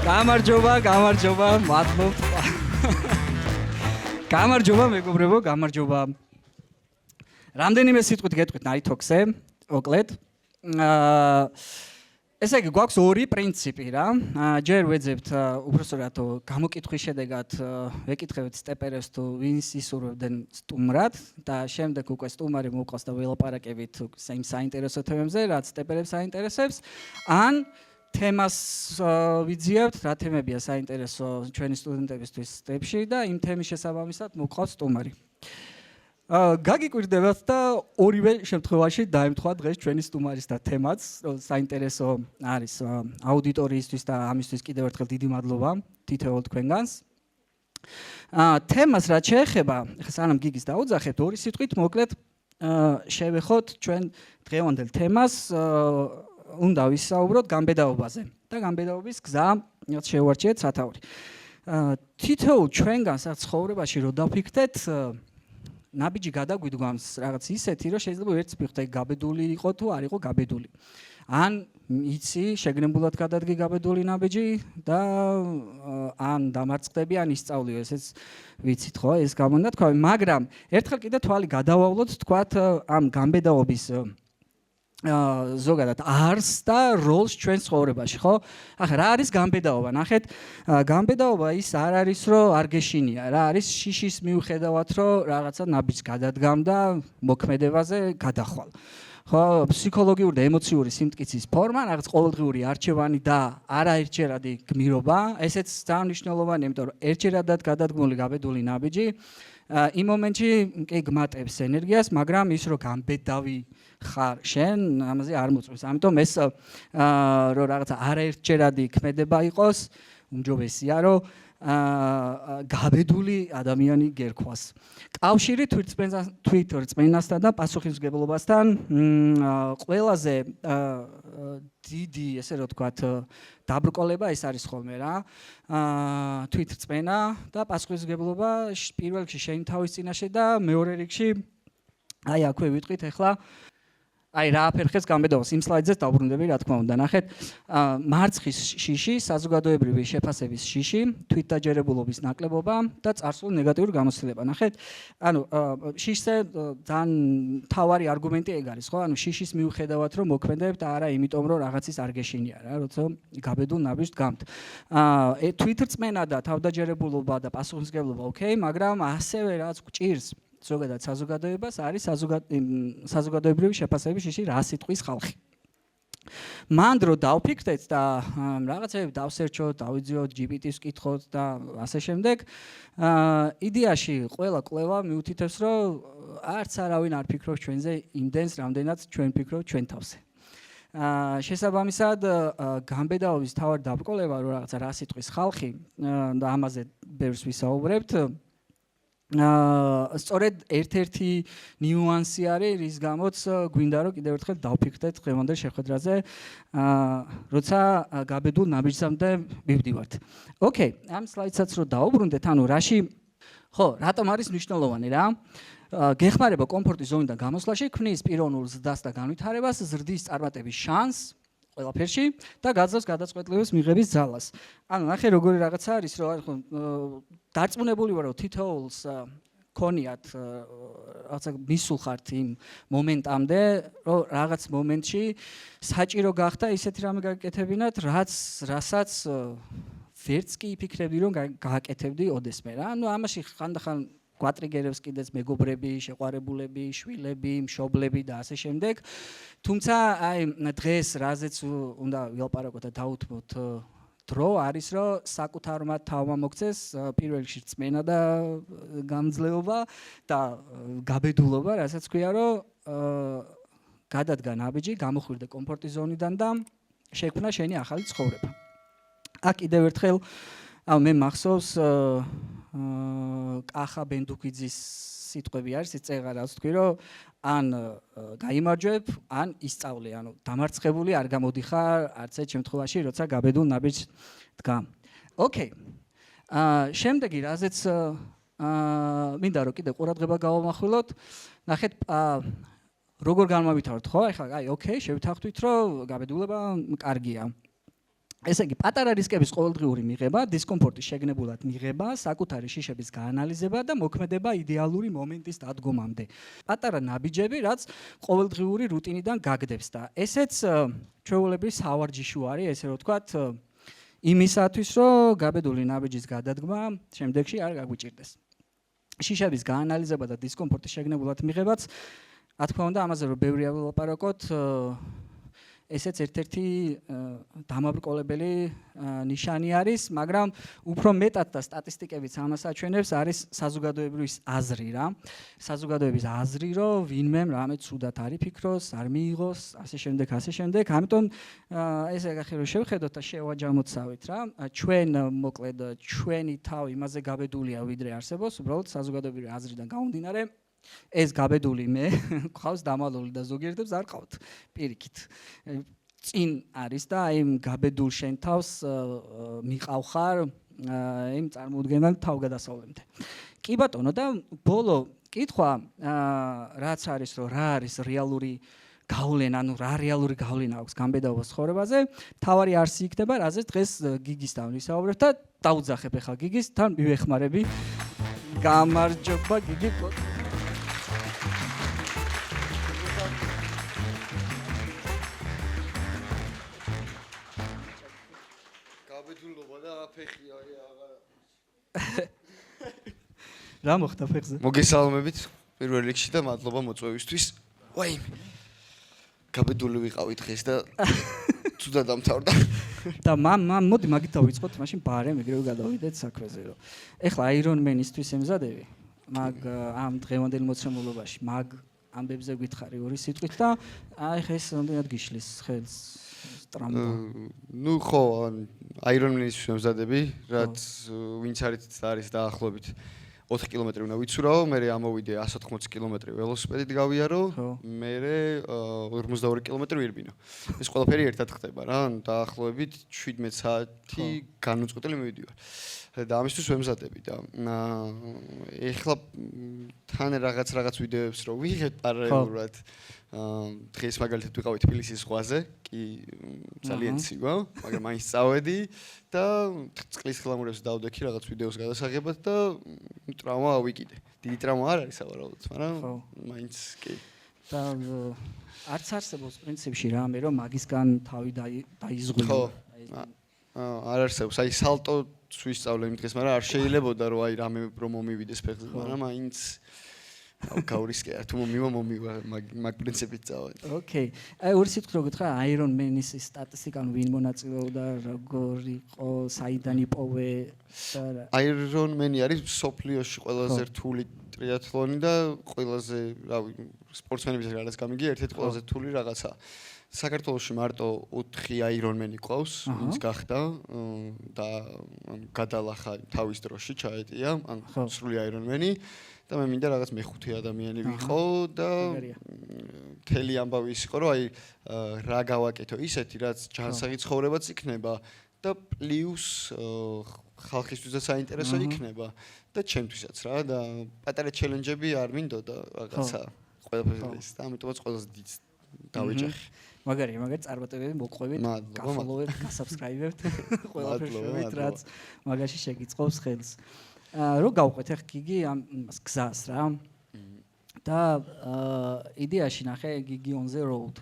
გამარჯობა, მადლობთ. გამარჯობა, მეგობრებო, გამარჯობა. რამდენიმე სიტყვით გეტყვით ნაითოქსზე, მოკლედ. ესე იგი, გვაქვს ორი პრინციპი რა. ჯერ ვეძებთ უბრალოდ გამოკითხვის შედეგად ვეკითხებთ სტეპერებს თუ ვინს ისურვებდნენ სტუმრად და შემდეგ უკვე სტუმარი მოუყავს და ველაპარაკებით იმ საინტერესო თემებზე, რაც სტეპერებს აინტერესებს. ან თემას ვიძიებთ, რა თემებია საინტერესო ჩვენი სტუდენტებისთვის სტეპში და იმ თემის შესაბამისად მოუყავს სტუმარი. გაგიკვირდებათ და ორივე შემთხვევაში დაემთხვა დღეს ჩვენი სტუმარის და თემაც, საინტერესო არის აუდიტორიისთვის და ამისთვის კიდევ ერთხელ დიდი მადლობა თითოეულ თქვენგანს. თემას რაც შეეხება, სანამ გიგის დაუძახებთ, ორი სიტყვით მოკლედ შევეხოთ ჩვენ დღევანდელ თემას, უნდა ვისაუბროთ გამბედაობაზე და გამბედაობის გზა შევარჩიეთ სათაური. თითოეულ ჩვენგანს ცხოვრებაში რო დავფიქრდეთ, ნაბიჯი გადაგვიდგამს რაღაც ისეთი, რომ შეიძლება ვერც მივხვდე გაბედული იყო თუ არ იყო გაბედული. ან იცი შეგნებულად გადადგი გაბედული ნაბიჯი და ან დამარცხდები, ან ისწავლი, ესეც ვიცით ხო, ეს გამონდა თქვა, მაგრამ ერთხელ კიდე თვალი გადავავლოთ, თქვათ ამ გამბედაობის ზოგადად არს და როლს ჩვენ ცხოვრებაში, ხო? ახლა რა არის გამბედაობა? ნახეთ, გამბედაობა ის არ არის, რომ არ გეშინია, რა არის შიშის მიუხედავად, რომ რაღაცა ნაბიჯს გადადგამ და მოქმედებაზე გადახვალ. ხო, ფსიქოლოგიური და ემოციური სიმტკიცის ფორმა, რაღაც ყოველდღიური არჩევანი და არაერთჯერადი გმირობა, ესეც ძალიან მნიშვნელოვანია, იმიტომ რომ ერთჯერადად გადადგმული გაბედული ნაბიჯი იმ მომენტში კი გმატებს ენერგიას, მაგრამ ის რომ გამბედავი ხარ შენ, ამაზე არ მოწმის. ამიტომ ეს რომ რაღაცა არაერთჯერადი ქმედება იყოს, უმჯობესია რომ გაბედული ადამიანი გერქვას. კავშირი თვითრწმენასთან და პასუხისმგებლობასთან ყველაზე დიდი, ესე რომ ვთქვათ, დაბრკოლება ეს არის ხოლმე რა. თვითრწმენა და პასუხისმგებლობა პირველ რიგში შენ თავის წინაშე და მეორე რიგში აი აქვე ვიტყვით ახლა აი რა აფერხებს გამბედაობას, იმ სლაიდზეც დავბრუნდები, რა თქმა უნდა. ნახეთ, მარცხის შიში, საზოგადოებრივი შეფასების შიში, თვითდაჯერებულობის ნაკლებობა და წარსულ ნეგატიური გამოცდილება. ნახეთ, ანუ შიშზე ძალიან მთავარი არგუმენტი ეგ არის, ხო? ანუ შიშის მიუხედავად რომ მოქმედებთ, არა იმიტომ რომ რაღაცის არ გეშინია რა, როცა გაბედულ ნაბიჯს დგამთ. თვითრწმენა და თავდაჯერებულობა და პასუხისმგებლობა, ოკეი, მაგრამ ასევე რაც გჭირს ზოგადად საზოგადოებას არის საზოგადოებრივი შეფასების შიში რა სიტყვის ხალხი. მან დრო დავფიქრდეთ და რაღაცები დავსერჩოთ, დავიძიოთ, GPT-ს ვკითხოთ და ასე შემდეგ. იდეაში ყველა კვლევა მიუთითებს, რომ არც არავინ არ ფიქრობს ჩვენზე იმდენს, რამდენად ჩვენ ფიქრობთ ჩვენ თავზე. შესაბამისად, გამბედაობის თავად დაბრკოლება, რომ რაღაცა რა სიტყვის ხალხი და ამაზე ბევრს ვისაუბრებთ. სწორედ ერთ-ერთი ნიუანსი არის, რის გამოც გვინდა რომ კიდევ ერთხელ დავფიქრდეთ დღევანდელ შეხვედრაზე, როცა გაბედულ ნაბიჯამდე მივდივართ. ოკეი, ამ სლაიდსაც რო დავუბრუნდეთ, ანუ რაში ხო, რატომ არის მნიშვნელოვანი რა? გეხმარება კომფორტის ზონიდან გამოსვლაში, ქმნის პიროვნულ ზრდას და განვითარებას, ზრდის წარმატების შანსს ყველაფერში და გაძლევს გადაწყვეტილების მიღების ძალას. ანუ ნახე როგორი რაღაცა არის, რომ დარწმუნებული ვარ, რომ თითოეულს ქონიათ რაღაცა მისულ ხართ იმ მომენტამდე, რომ რაღაც მომენტში საჭირო გახდა ისეთი რამე გაკეთებინათ, რასაც ვერც კი იფიქრებდი, რომ გააკეთებდი ოდესმე რა. ანუ ამაში ხანდახან გვატრიგერებს კიდეც მეგობრები, შეყვარებულები, შვილები, მშობლები და ასე შემდეგ. თუმცა აი დღეს რაზეც უნდა ვილაპარაკოთ და დაუთმოთ დრო არის, რომ საკუთარმა თავმა მოგცეს პირველ რიგში რწმენა და გამძლეობა და გაბედულობა, რასაც ქვია, რომ გადადგა ნაბიჯი, გამოხვირდა კომფორტის ზონიდან და შექმნა შენი ახალი ცხოვრება. აქ კიდევ ერთხელ მე მახსოვს კახა ბენდუქიძის სიტყვები არის, ეს წეღარას თქვი, რომ ან გაიმარჯვებ, ან ისწავლე, ანუ დამარცხებული არ გამოდიხარ არც ერთ შემთხვევაში, როცა გაბედულ ნაბიჯს დგამ. ოკეი. შემდეგი რაზეც მინდა რომ კიდე ყურადღება გავამახვილოთ, ნახეთ როგორ განმავითაროთ, ხო? ეხლა აი ოკეი, შევთანხმდით, რომ გაბედულება კარგია. ესე იგი, პატარა რისკების ყოველდღიური მიღება, დისკომფორტის შეგნებულად მიღება, საკუთარი შიშების გაანალიზება და მოქმედება იდეალური მომენტის დადგომამდე. პატარა ნაბიჯები, რაც ყოველდღიური რუტინიდან გაგდებს და ესეც ჩვეულებრივ სავარჯიშო არის, ესე რომ ვთქვათ, იმისათვის, რომ გაბედული ნაბიჯის გადადგმა შემდეგში არ გაგვიჭირდეს. შიშების გაანალიზება და დისკომფორტის შეგნებულად მიღებაც, რა თქმა უნდა, ამაზე რომ ბევრი ვილაპარაკოთ, ესეც ერთ-ერთი დამაბრკოლებელი ნიშანი არის, მაგრამ უფრო მეტად და სტატისტიკებიც ამას აჩვენებს, არის საზოგადოებრივი აზრი რა. საზოგადოების აზრი, რომ ვინმე რამე ცუდად არ იფიქროს, არ მიიღოს, ასე შემდეგ. ამიტომ ესე გახი რომ შევხედოთ და შევაჯამოცავით რა. ჩვენ მოკლედ ჩვენი თავი იმაზე გაბედულია, ვიდრე არსებობს, უბრალოდ საზოგადოებრივი აზრიდან გამომდინარე, ეს გაბედული მე ყავს დამალული და ზოგიერთებს არ ყავთ პირიქით. წინ არის და აი გაბედულ შენ თავს მიყავხარ იმ წარმოუდგენელ თავგადასავლამდე. კი ბატონო და ბოლო კითხვა რაც არის რომ რა არის რეალური გავლენა, ანუ რა რეალური გავლენა აქვს გამბედაობას ცხოვრებაზე, თავარი არსი იქნება, რაზეც დღეს გიგისთან ვისაუბრებ და დაუძახებ ახლა გიგის, თან მივეხმარები. გამარჯობა გიგი. რა მოხდა ფეხზე? მოგესალმებით პირველ რიგში და მადლობა მოწვევისთვის. ვაიმე. გაბედული ვიყავი დღეს და ცუდად დამთავრდა. და მოდი მაგით დავიწყოთ, მაშინ ბარემ ეგრევე გადავიდეთ საქმეზე რომ. ეხლა აირონმენისთვის ემზადები, მაგ ამ დღევანდელ მოცემულობაში, მაგ ამბებზე გითხარი ორი სიტყვით და აი ხა ეს რამდენად გიშლის ხელს ტრამპა. ნუ ხო, აირონმენისთვის ემზადები, რაც ვინც არის დაახლოებით 4 კილომეტრი უნდა ვიცურავო, მე ამოვიდე 180 კილომეტრი ველოსიპედით გავიარო, მე 42 კილომეტრი ვირბინო. ეს ყველაფერი ერთად ხდება რა, დაახლოებით 17 საათი განუწყვეტელი მივიდივარ. და ამისთვის ვემზადები და ეხლა თან რაღაც ვიდეოებს რო ვიღებ პარალელურად დღეს მაგალითად ვიყავი თბილისის ზღვაზე, კი ძალიან ცივა, მაგრამ მაინც წავედი და წყლის ხილამურებს დავდექი რაღაც ვიდეოს გადასაღებად და ტრავმა ავიკიდე. დიდი ტრავმა არ არის სავარაუდოდ, მაგრამ მაინც კი. და არც არსებობს პრინციპში რამე რომ მაგისგან თავი დაიზღვიო. არ არსებობს, აი სალტო ვისწავლე იმ დღეს, მაგრამ არ შეიძლებოდა რომ აი რამე რომ მომივიდეს ფეხზე, მაგრამ მაინც გავრისკია, თუ მომივა მაგ პრინციპით წავედი. ოკეი. აი ორი სიტყვით რო გითხრა აირონმენის სტატისტიკა, ვინ მონაწილეობდა, როგორ იყო, საიდან იპოვე და აირონმენი არის სოფლიოში ყველაზე რთული ტრიათლონი და ყველაზე, რავი, სპორტსმენების რაღაც გამიგი ერთ-ერთი ყველაზე რთული რაღაცა. საქართველოში მარტო 4 აირონმენი ყავს, ვინც გახდა და გადალახა თავის დროში ჩაეტია, ანუ სრული აირონმენი და მე მინდა რაღაც მეხუთე ადამიანი ვიყო და მთელი ამბავი ის იყო, რომ აი რა გავაკეთო ისეთი, რაც ჯანსაღი ცხოვრებაც იქნება და პლუს ხალხისთვისაც საინტერესო იქნება და ჩემთვისაც რა და პატარა ჩელენჯები არ მინდოდა რაღაცა ყველაფერს და ამიტომაც ყველაზე დიდ დავეჯახი. მაგარი წარმატებები მოყვებით, გაფოლოვებთ, გასაბსკრაიბებთ, ყველაფერს რაც მაგაში შეგიწყობს ხელს. რო გავყვეთ ახ გიგი ამ გზას რა. და იდეაში ნახე გიგი on the road.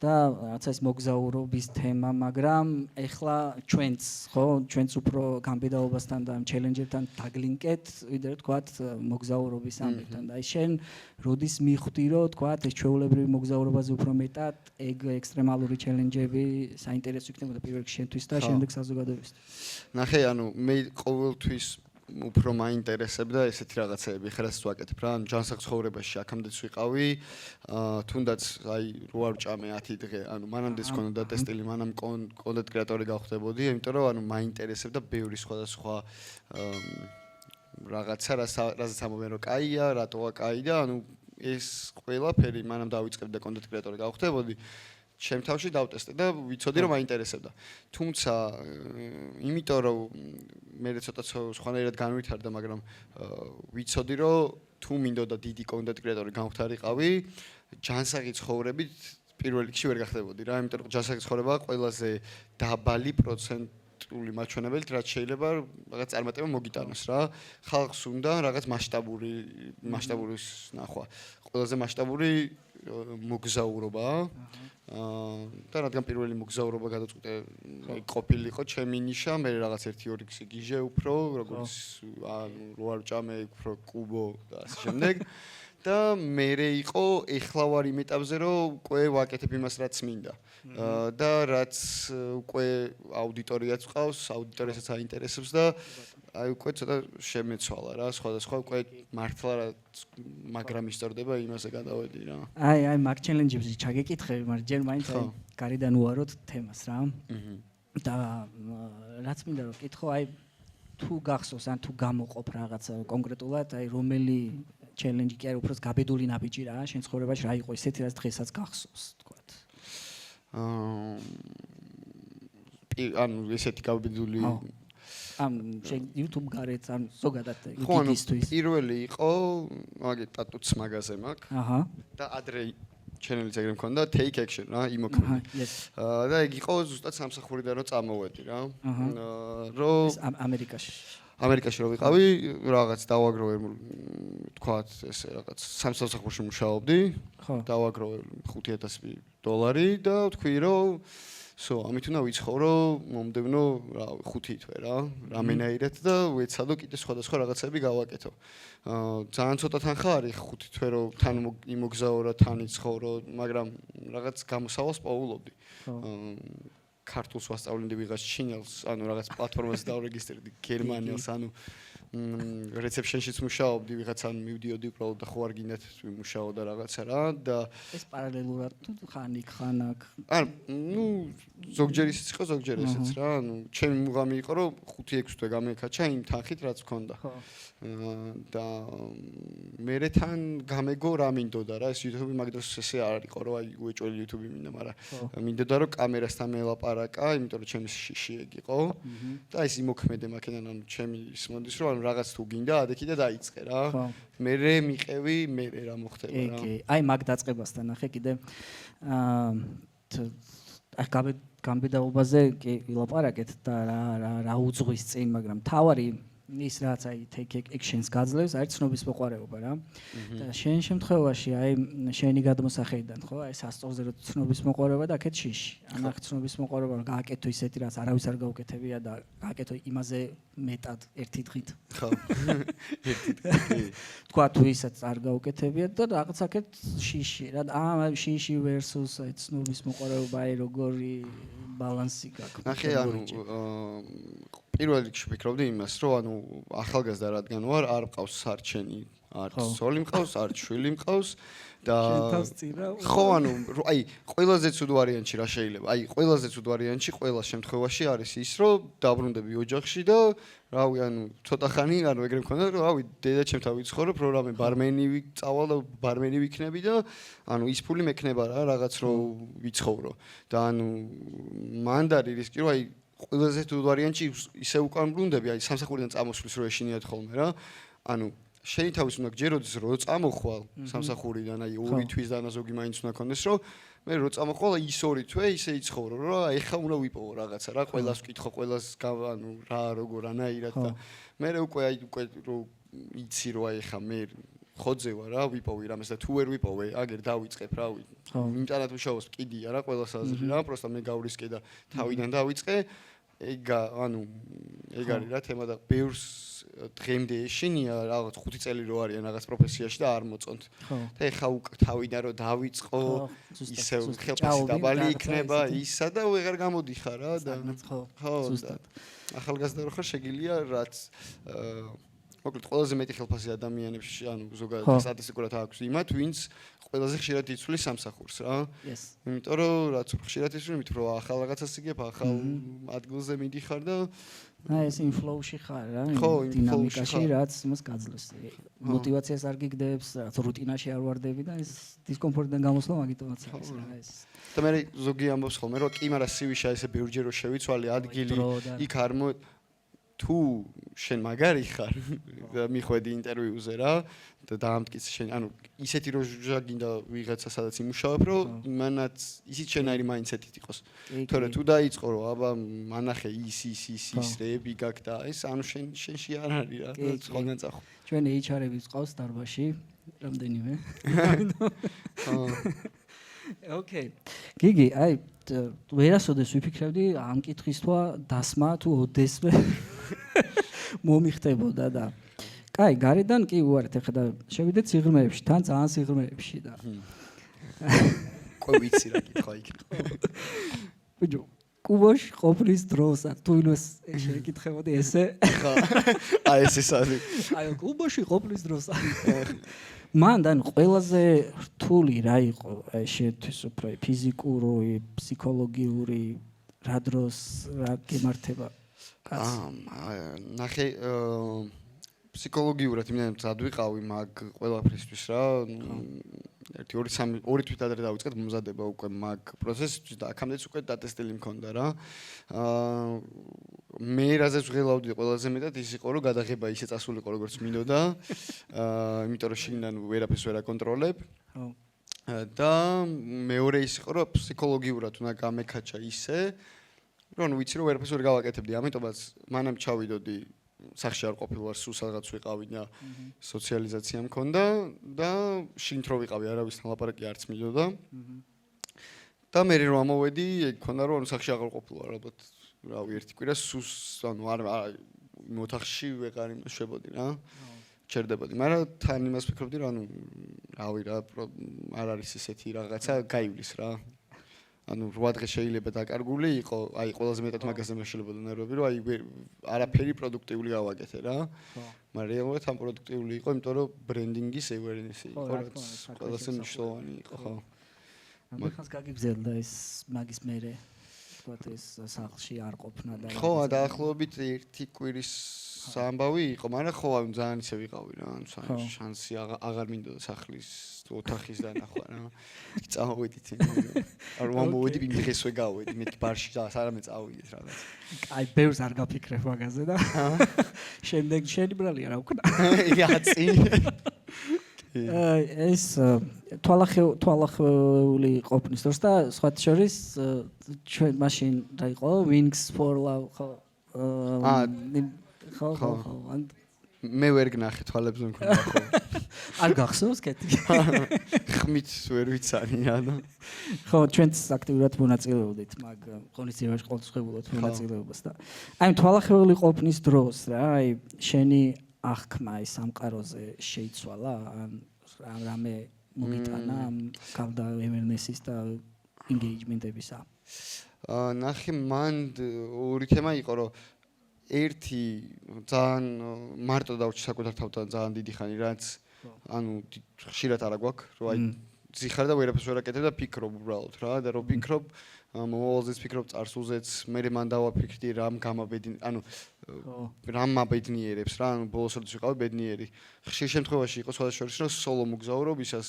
და რაც ეს მოგზაურობის თემა, მაგრამ ეხლა ჩვენც უფრო გამბედაობასთან და ჩელენჯებთან დაგლინკეთ, ვიდრე თქვათ მოგზაურობის ამბებთან. და შენ როდის მიხვდი, რომ თქვათ ეს ჩვეულებრივი მოგზაურობაზე უფრო მეტად ეგ ექსტრემალური ჩელენჯები საინტერესო იქნებოდა პირველ რიგში შენთვის და შემდეგ საზოგადოებისთვის. ნახე, ანუ მე ყოველთვის უფრო მაინტერესებდა ესეთი რაღაცები, ხერას ვაკეთებ რა, ანუ ჯანსაღ ცხოვრებაში აქამდეც ვიყავი, თუნდაც აი რო არ ვჭამე 10 დღე, ანუ მანამდეც მქონდა ტესტილი, მანამ კონტენტ კრეატორი გავხდებოდი, იმიტომ რომ ანუ მაინტერესებდა ბევრი სხვადასხვა რაღაცა, რასაც ამბობენ რომ კაია, რატოა კაი და ანუ ეს ყველაფერი მანამ დავიწყებდი და კონტენტ კრეატორი გავხდებოდი. ჩემ თავში დავტესტე და ვიცოდი რომ მაინტერესებდა. თუმცა იმიტომ რომ მე ცოტა სხვანაირად განვითარდა, მაგრამ ვიცოდი რომ თუ მინდოდა დიდი კონტენტ კრეატორი გამختარიყავი, ჯანსაღი ცხოვრებით პირველ რიგში ვერ გახდებოდი რა, იმიტომ რომ ჯანსაღი ცხოვრება ყველაზე დაბალი პროცენტული მაჩვენებელით, რაც შეიძლება რაღაც წარმატება მოგიტანოს რა. ხალხს უნდა რაღაც მასშტაბურის ნახვა. ყველაზე მასშტაბური მოგზაურობა. და რადგან პირველი მოგზაურობა გადაწყვეტე ყოფილიყო ჩემი ნიშა, მე რაღაც 1-2 ქსი გიჟე უფრო, როგორც რო არ ჭამე უფრო კუბო და ასე შემდეგ. და მერე იყო ეხლა ვარ იმ ეტაპზე რომ უკვე ვაკეთებ იმას რაც მინდა და რაც უკვე აუდიტორიაც ყავს, აუდიტორიასაც აინტერესებს და აი უკვე ცოტა შემეცვალა რა, სხვადასხვა უკვე მართლა მაგრამ ისტორდება იმაზე გადავედი რა. აი მაგ ჩელენჯებზე ჩაგეკითხები, მაგრამ ჯერ მაინც აი გარედან უაროთ თემას რა. და რაც მინდა რომ კითხო, აი თუ გახსოვს ან თუ გამოყოფ რაღაც კონკრეტულად, აი რომელი ჩელენჯი კი არის უბრალოდ გაბედული ნაბიჯი რა, შენ ცხოვრებაში რა იყო ისეთი რაც დღესაც გახსოვს, თქვათ. ანუ ესეთი გაბედული ამ შენ YouTube გარეთ ან ზოგადად YouTube-ისთვის. პირველი იყო მაგე ტატუც მაღაზე მაქვს. აჰა. და ადრე ჩენელიც ეგრე მქონდა Take Action რა, იმოქმედი. და ეგ იყო ზუსტად სამსახურიდან რომ წამოვედი რა. რომ ამერიკაში რო ვიყავი, რაღაც დავაგროვე თქვათ ესე რაღაც სამსახურში მუშაობდი. დავაგროვე $5000 და ვთქვი რომ ამით უნდა ვიცხოვრო მომდევნო 5 თვე რა, რამენაირად და ვეცადო კიდე სხვადასხვა რაღაცები გავაკეთო. ძალიან ცოტა თანხა არის 5 თვე რომ თან იმოგზაურა, თან იცხოვრო, მაგრამ რაღაც გამოსავალს პოულობდი. ქართულს ვასწავლინდი ვიღაც ჩინელს, ანუ რაღაც პლატფორმაზე დავრეგისტრირდი გერმანელს, ანუ რეცეპშენშიც მუშაობდი, ვიღაცან მივდიოდი უბრალოდ და ხო არ გინდათ ვიმუშაო და რაღაცა რა და ეს პარალელურად ხან იქ ხან აქ. ანუ ზოგჯერ ისიც იყო, ზოგჯერ ესეც რა, ანუ ჩემი მუღამი იყო რომ 5-6 თვე გამეკაჩა იმ თანხით რაც მქონდა. და მერე თან გამეგო რა მინდოდა რა, ეს YouTube მაგ დროს ესე არ არისო რომ აი უეჭველი YouTube მინდა, მაგრამ მინდოდა რომ კამერასთან მელაპარაკა, იმიტომ რომ ჩემი შიში ეგ იყო და ის იმოქმედე მაქედან, ანუ ჩემი ის მოდის რომ რაღაც თუ გინდა ადექი და დაიწყე რა. მერე მიყევი, მერე რა მოხდება რა. აი მაგ დაწყებასთან ნახე კიდე გამბედაობაზე კი ვილაპარაკეთ და რა უძღვის წინ, მაგრამ თავარი ის რაც აი Take Action-ს გაძლევს, არის ცნობის მოყვარეობა რა. და შენ შემთხვევაში აი შენი გადმოსახედიდან ხო, აი სასწორზე რო ცნობის მოყვარეობა და აქეთ შიში. ან აქ ცნობის მოყვარეობა რომ გააკეთო ისეთი რაც არავის არ გაუკეთებია და გააკეთო იმაზე მეტად ერთი დღით. ხო. თქვა თუ ისაც არ გაუკეთებია და რაღაც აქეთ შიში რა. შიში versus აი ცნობის მოყვარეობა, აი როგორი ბალანსი გაქვს. ნახე, ანუ პირველ რიგში ვფიქრობდი იმას, რომ ანუ ახალგაზრდა რადგან ვარ, არ მყავს სარჩენი, არ სოლი მყავს, არ შვილი მყავს და ხო, ანუ აი ყველაზე ცუდ ვარიანტში რა შეიძლება? აი ყველაზე ცუდ ვარიანტში ყველა შემთხვევაში არის ის, რომ დაბრუნდები ოჯახში და რავი, ანუ ცოტა ხანი, ანუ ეგრე მქონდა, რომ რავი, დედაჩემთან ვიცხოვრობ, რომ რამე ბარმენი წავალ და ბარმენი ვიქნები და ანუ ის ფული მექნება რა, რაღაც რო ვიცხოვრო. და ანუ მანდარი რისკი რომ აი ყველაზე თუ ვარიანტში ისე უკან ბრუნდები, აი სამსახურიდან წამოსვლის რო ეშინიათ ხოლმე რა. ანუ შენი თავის უნდა გჯეროდეს რომ წამოხვალ სამსახურიდან, აი 2 თვის დანაზოგი მაინც უნდა კონდეს, რომ მე რო წამოხვალ ის 2 თვე ისე იცხოვრო, რომ ეხა უნდა ვიპოვო რაღაცა რა, ყველას ვკითხო, ყველას ანუ რა როგორ ანაირად და მე უკვე აი უკვე რო იცი რომ აი ეხა მე ხოძე ვარ რა, ვიპოვი რამეს და თუ ვერ ვიპოვე, აგერ დავიწყებ რავი. ინტერნეტ მუშაობს კიდია რა, ყველას აზრი რა, პროსტა მე გავრისკე და თავიდან დავიწყე. ანუ ეგ არის რა თემა და ბევრს დღემდე ეშინია რაღაც 5 წელი რო არიან რაღაც პროფესიაში და არ მოწონთ. და ეხა უკვე თავიდან რო დავიწყო, ისე ხელფასი დაბალი იქნება, ისა და ვეღარ გამოდიხარ რა და ხო, ზუსტად. ახალგაზრდა რო ხარ შეგიძლია რაც მოკლედ ყველაზე მეტი ხელფასი ადამიანებში, ანუ ზოგადად სტატისტიკურად აქვს იმათ, ვინც ყველაზე ხშირად იცვლის სამსახურს რა. იმიტომ რომ რაც ხშირად იცვლი, იმიტომ რომ ახალ რაღაცას იგებ, ახალ ადგილზე მიდიხარ და აი ეს inflow-ში ხარ რა, დინამიკაში რაც იმას გაძლევს. мотиваციას არ გიგდებს, რაც რუტინაში არ ვარდები და ეს დისკომფორტიდან გამოსვლა მაგიტომაც არის რა ეს. და მე ზოგი ამბობს ხოლმე რომ კი, მაგრამ CV-ში ესე ბევრჯერ რო შევიცვალე ადგილი, იქ არ თუ შენ მაგარი ხარ და მიხვედი ინტერვიუზე რა და დაამტკიცე შენ ანუ ისეთი როჟა გინდა ვიღაცა სადაც იმუშავებ რომ იმანაც ისიც შენაირი მაინდსეტით იყოს თორე თუ დაიწყო რომ აბა მანახე ის რეები გაქვს და ეს ანუ შენში არ არის რა სხვაგან წახო ჩვენ HR-ები ვყავს დარბაში რამდენიმე ოკეი გიგი აი ვერასოდეს ვიფიქრებდი ამ კითხისთვა დასმა თუ ოდესმე მომიხდებოდა და კაი გარედან კი უარეთ ეხლა და შევიდეთ სიღრმეებში თან ძალიან სიღრმეებში და ყო ვიცი რა კითხვა იქნება ბიჭო კუბოში ყოფნის დროს თუ ინოს შეკითხებოდი ესე ხა აი ეს არის აი კუბოში ყოფნის დროს მან და ყველაზე რთული რა იყო შეთვის უფრო ფიზიკური ფსიქოლოგიური რა დროს რა გემართება ნახე ფსიქოლოგიურად იმდენად მზადვიყავი მაგ ყველაფრისთვის რა 2-3 თვით ადრე დავიწყეთ მომზადება უკვე მაგ პროცესისთვის და აქამდეც უკვე დატესტილი მქონდა რა მე რაზეც ვღელავდი ყველაზე მეტად ის იყო რომ გადაღება ისე წასულიყო როგორც მინდოდა იმიტომ რომ შიგნიდან ვერაფერს ვერ აკონტროლებ და მეორე ის იყო რომ ფსიქოლოგიურად უნდა გამეკაჩა ისე რომ ვიცი რომ ვერაფერს ვერ გავაკეთებდი ამიტომაც მანამ ჩავიდოდი სახში არ ყოფილი ვარ სულ სადღაც ვიყავი და სოციალიზაცია მქონდა და შინთ რო ვიყავი არავისთან ლაპარაკი არც მიდოდა და მე რომ ამოვედი ეგ მქონდა რომ სახში აღარ ყოფილი ვარ ალბათ რავი ერთი კვირა სუს ანუ არ მოთახში ვეღარ იმშვებოდი რა ჩერდებოდი მაგრამ თან იმას ვფიქრობდი რომ ანუ რავი რა არ არის ესეთი რაღაცა გაივლის რა ანუ 8 დღე შეიძლება დაკარგული იყო, აი ყველაზე მეტად მაგაზე მეშლებოდა ნერვები, რომ აი არაფერი პროდუქტიული გავაკეთე რა. მაგრამ რეალურად ამ პროდუქტიული იყო, იმიტომ რომ ბრენდინგის awareness-ი იყო, რაც ყველაზე მნიშვნელოვანი იყო, ხო. მაგას გაგიგზელდა ეს მაგის მერე, თქვათ ეს სახლში არ ყოფნა და ხო, დაახლოებით 1 კვირის ამბავი იყო, მაგრამ ხო, ანუ ძალიან ისე ვიყავი რა, ანუ შანსი აღარ მინდოდა სახლის ოთახის დანახვა რა. წავედით არ მომოვედი იმ დღესვე გავედი მე ბარში და არამე წავიდეთ რაღაც. აი ბევრს არ გაფიქრებ მაგაზე და შემდეგ შენი ბრალია რა ვქნა. იაცი. ეს თვალახეული ყოფნის დროს და სხვა შორის ჩვენ მაშინ რა იყო Wings for Love ხო მე ვერ გნახე თვალებზე მქონდა ხო არ გახსოვს კეთი ხმით ვერ ვიცანი რა ხო ჩვენც აქტიურად მონაწილეობდით მაგ ღონისძიებაში ყოველდღიურად მონაწილეობას და აი თვალახეული ყოფნის დროს რა აი შენი აღქმა ის სამყაროზე შეიცვალა ან რამე მოგიტანა გავდა awareness-ის და engagement-ებისა ნახე მან ორი თემა იყო რომ ერთი ძალიან მარტო დავჭი საკუთარ თავთან ძალიან დიდი ხანი რაც ანუ ხშირად არა გვაქვს რომ აი ზიხარ და ვერაფერს ვერ აკეთებ და ფიქრობ უბრალოდ რა და რომ ფიქრობ მომავალზეც ფიქრობ წარსულზეც მე მან დავაფიქრდი რამ გამაბედნი ანუ რამ მაბედნიერებს რა ანუ ბოლოს როდის ვიყავი ბედნიერი ხშირ შემთხვევაში იყო სხვადასხვა რომ სოლო მოგზაურობისას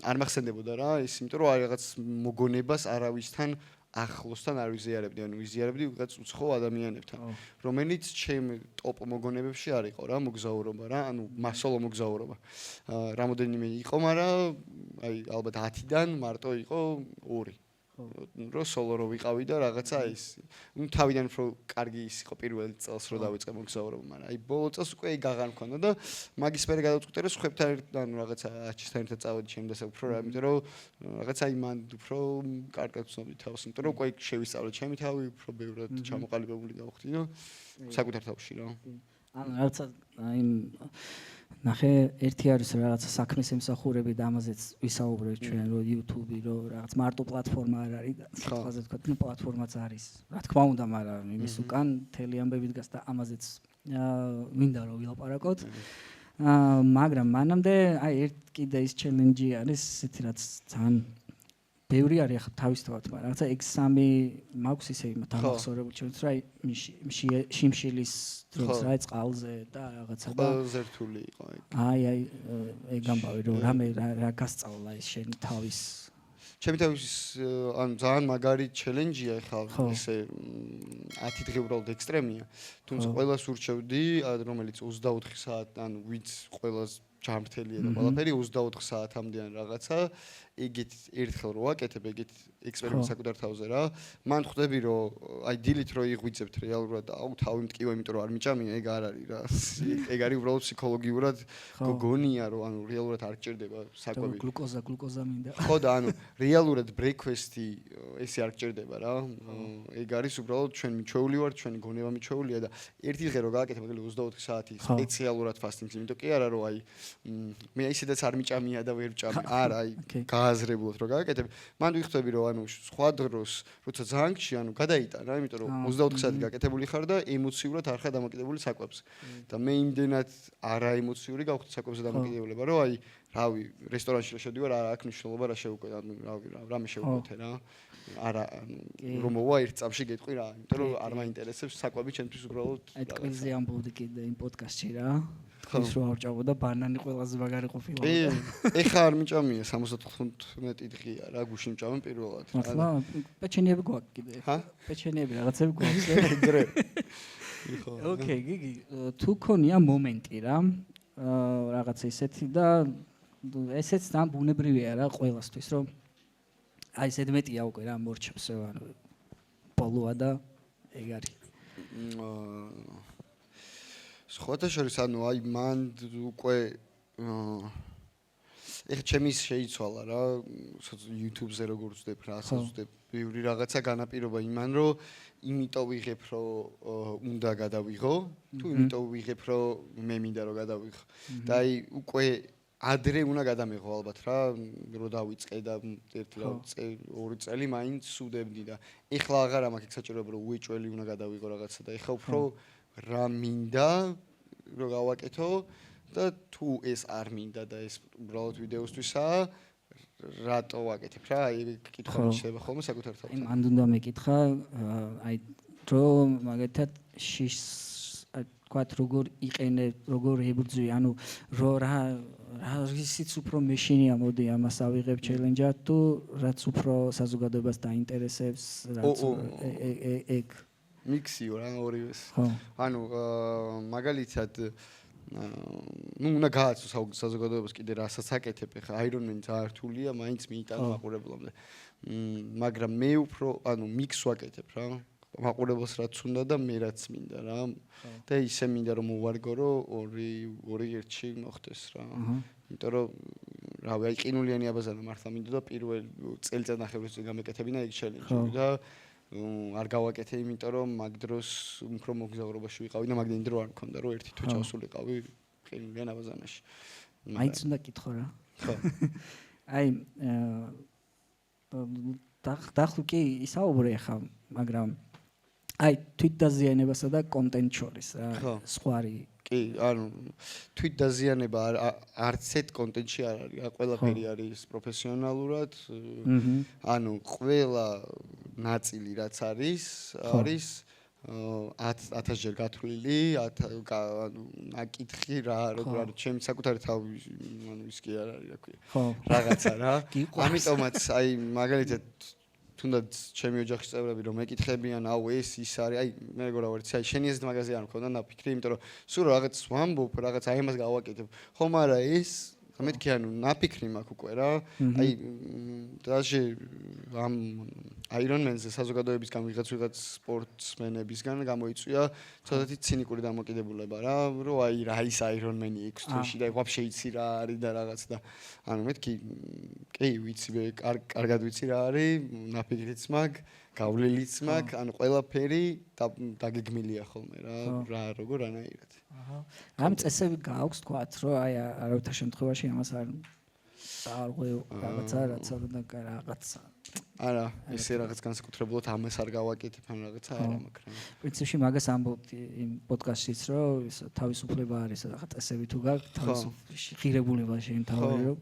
არ მახსენდებოდა რა ის იმიტომ რომ აი რაღაც მოგონებას არავისთან ახლოსთან არ ვიზიარებდი, ანუ ვიზიარებდი ვიღაც უცხო ადამიანებთან, რომელიც ჩემ ტოპ მოგონებებში არ იყო რა, მოგზაურობა რა, ანუ მასოლო მოგზაურობა. რამოდენიმე იყო, მაგრამ აი ალბათ 10-დან მარტო იყო 2. რო სოლო რო ვიყავი და რაღაცა ის. ნუ თავიდან უფრო კარგი ის იყო პირველ წელს რო დავიწყე მოგზაურობა, მაგრამ აი ბოლო წელს უკვე გაღარ მქონდა და მაგის მერე გადავწყვიტე რომ სხვებთან ერთად ანუ რაღაცა აჩისთან ერთად წავედი ჩემ დასა უფრო რა, იმიტომ რომ რაღაცა იმან უფრო კარგად ვცნობდი თავს, იმიტომ რომ უკვე შევისწავლე ჩემი თავი, უფრო ბევრად ჩამოყალიბებული გავხდი და საკუთარ თავში რა. ანუ რაღაცა აი ნახე ერთი არის რაღაცა საქმის ემსახურები და ამაზეც ვისაუბრეთ ჩვენ რომ YouTube-ი რომ რაღაც მარტო პლატფორმა არ არის და სხვაზე თქვა ნუ პლატფორმაც არის რა თქმა უნდა მაგრამ იმის უკან მთელი ამბები დგას და ამაზეც მინდა რომ ვილაპარაკოთ მაგრამ მანამდე აი ერთ კიდე ის ჩელენჯი არის ისეთი რაც ძალიან ბევრი არის ახლა თავისთავად მაგრამ რაღაცა X3 მაქვს ისე დამახსოვრებული ჩვენც რა შიმშილის დროს რა წყალზე და რაღაცა და ზერთული იყო აი ეგ ამბავი რომ რამე რა გასწავლა ეს შენი თავის ჩემი თავის ანუ ძალიან მაგარი ჩელენჯია ხა ესე 10 დღე უბრალოდ ექსტრემია. თუმცა ყველას ურჩევდი, რომელიც 24 საათ ანუ ვინც ყველას ჯამრთელია და ყველაფერი 24 საათამდე ან რაღაცა ეგეთ ერთხელ რო ვაკეთებ ეგეთ ექსპერიმენტს საკუთარ თავზე რა. მან ხვდები რომ აი დილით რო იღვიძებთ რეალურად და აუ თავი მტკივა იმიტომ რომ არ მიჭამია ეგ არ არის რა. ეგ არის უბრალოდ ფსიქოლოგიურად გონია რომ ანუ რეალურად არ გჭირდება საკვები. გლუკოზა მინდა. ხო და ანუ რეალურად ბრეიქვესტი ესე არ გჭირდება რა. ეგ არის უბრალოდ ჩვენ მიჩვეული ვართ, ჩვენი გონება მიჩვეულია და ერთი დღე რო გააკეთებ ეგრე 24 საათი სპეციალურად ფასტინგს, იმიტომ კი არა რომ აი მე ისედაც არ მიჭამია და ვერ ვჭამე. არა, აი გააზრებულად რო გააკეთებ, მან ვიხდები რომ ანუ სხვა დროს, როცა ძალიან გში, ანუ გადაიტანა, იმიტომ რომ 24 საათი გაკეთებული ხარ და ემოციურად არ ხარ დამოკიდებული საკვებზე. და მე იმდენად არაემოციური გავხდი საკვებზე დამოკიდებულება, რომ აი, რავი, რესტორანში რო შევდივარ, არა აქვს მნიშვნელობა რა შევუკვე, ანუ რავი, რამე შევუკვეთე რა. არა, რომ მოვა ერთ წამში გეტყვი რა, იმიტომ რომ არ მაინტერესებს საკვები ჩემთვის უბრალოდ. აი ტყილზე ამბობდი კიდე იმ პოდკასტში რა. ის რო ავჭავდა ბანანი ყველაზე მაგარი ყოფილა. ეხა არ მიჭამია 75 დღეა რა გუში მჭამე პირველად. ახლა პეჩენიები გვაქვს კიდე. ხა? პეჩენიები რაღაცები გვაქვს. ეგრე. ოკეი, გიგი, თუ ქონია მომენტი რა. რაღაცა ისეთი და ესეც ძალიან ბუნებრივია რა ყველასთვის, რომ აი ზედმეტია უკვე რა მორჩებს ანუ ბოლოა და ეგ არის. სხვათა შორის ანუ აი მან უკვე ეხლა ჩემი შეიცვალა რა YouTube-ზე როგორ ვწდებ რა ვწდებ ბევრი რაღაცა განაპირობა იმან რომ იმიტომ ვიღებ რომ უნდა გადავიღო თუ იმიტომ ვიღებ რომ მე მინდა რომ გადავიღო და აი უკვე ადრე უნდა გადამეღო ალბათ რა რომ დავიწყე და ორი წელი მაინც სუდებდი და ეხლა აღარა მაქვს საჭიროება რომ უეჭველი უნდა გადავიღო რაღაცა და ეხლა უფრო რა მინდა რომ გავაკეთო და თუ ეს არ მინდა და ეს უბრალოდ ვიდეოსთვისაა რატო ვაკეთებ რა აი კითხვა შეიძლება ხოლმე საკუთარ თავზე აი მანდ უნდა მეკითხა აი რომ მაგათად შიშს თქვათ როგორ იყენებ როგორ ებრძვი ანუ რა ისიც უფრო მეშინია მოდი ამას ავიღებ ჩელენჯად თუ რაც უფრო საზოგადოებას დაინტერესებს რაც ეგ მიქსიო რა ორივეს ანუ მაგალითად ну უნდა გააცნო საზოგადოებას კიდე რასაც აკეთებ ხა აირონმენი ძალიან რთულია მაინც მიიტანა მაყურებლამდე მაგრამ მე უფრო ანუ მიքს ვაკეთებ რა მაყურებელს რაც უნდა და მე რაც მინდა რა და ისე მინდა რომ მოვარგო რომ ორი ერთში მოხდეს რა იმიტომ რომ რავი აი ყინულიანი აბაზანა მართლა მინდა და პირველ წელიწად ნახევრზე გამეკეთებინა ეგ ჩელენჯი და არ გავაკეთე იმიტომ რომ მაგ დროს უფრო მოგზაურობაში ვიყავი და მაგდენი დრო არ მქონდა რომ ერთი თვე ჩავსულიყავი ყინულიან აბაზანაში მაინც უნდა კითხო რა ხო აი დახლ კი ისაუბრე ხა მაგრამ აი თვითდაზიანებასა და კონტენტ შორის რა სხვარი კი ანუ თვითდაზიანება არც ერთ კონტენტში არ არის ყველაფერი არის პროფესიონალურად ანუ ყველა ნაწილი რაც არის 1000 ჯერ გათვლილი ანუ აკითხი რა როგორ ჩემი საკუთარი თავი ანუ ის კი არ არის რა ქვია რაღაცა რა ამიტომაც აი მაგალითად თუნდაც ჩემი ოჯახის წევრები რომ მეკითხებიან აუ ეს ის არის აი მე როგორ ავარიცი აი შენი ეს მაგაზე არ მქონდა ნაფიქრი იმიტომ რომ სულ რაღაც ვამბობ რაღაც აი ამას გავაკეთებ ხომ არა ეს მეთქი ანუ ნაფიქრი მაქვს უკვე რა აი даже ამ აირონმენზე საზოგადოებისგან ვიღაც სპორტსმენებისგან გამოიწვია ცოტათი ცინიკური დამოკიდებულება რა რომ აი რა ის აირონმენი 6 თვეში და ვაფშე იცი რა არის და რაღაც და ანუ მეთქი კი ვიცი კარგად ვიცი რა არის ნაფიქრიც მაქვს გავლილიც მაქვს ანუ ყველაფერი დაგეგმილია ხოლმე რა როგორ ანაირად ამ წესები გააქვს თქვათ რომ აი არავითარ შემთხვევაში ამას არ დაარღვევ რაღაცა რაც უნდა რაღაცა არა ესე რაღაც განსაკუთრებულად ამას არ გავაკეთებ ან რაღაცა არა მაგრამ პრინციპში მაგას ამბობთ იმ პოდკასტშიც რომ ის თავისუფლება არის რაღაც წესები თუ გაქვს თავისუფლება ღირებულება შეიმთავრე რომ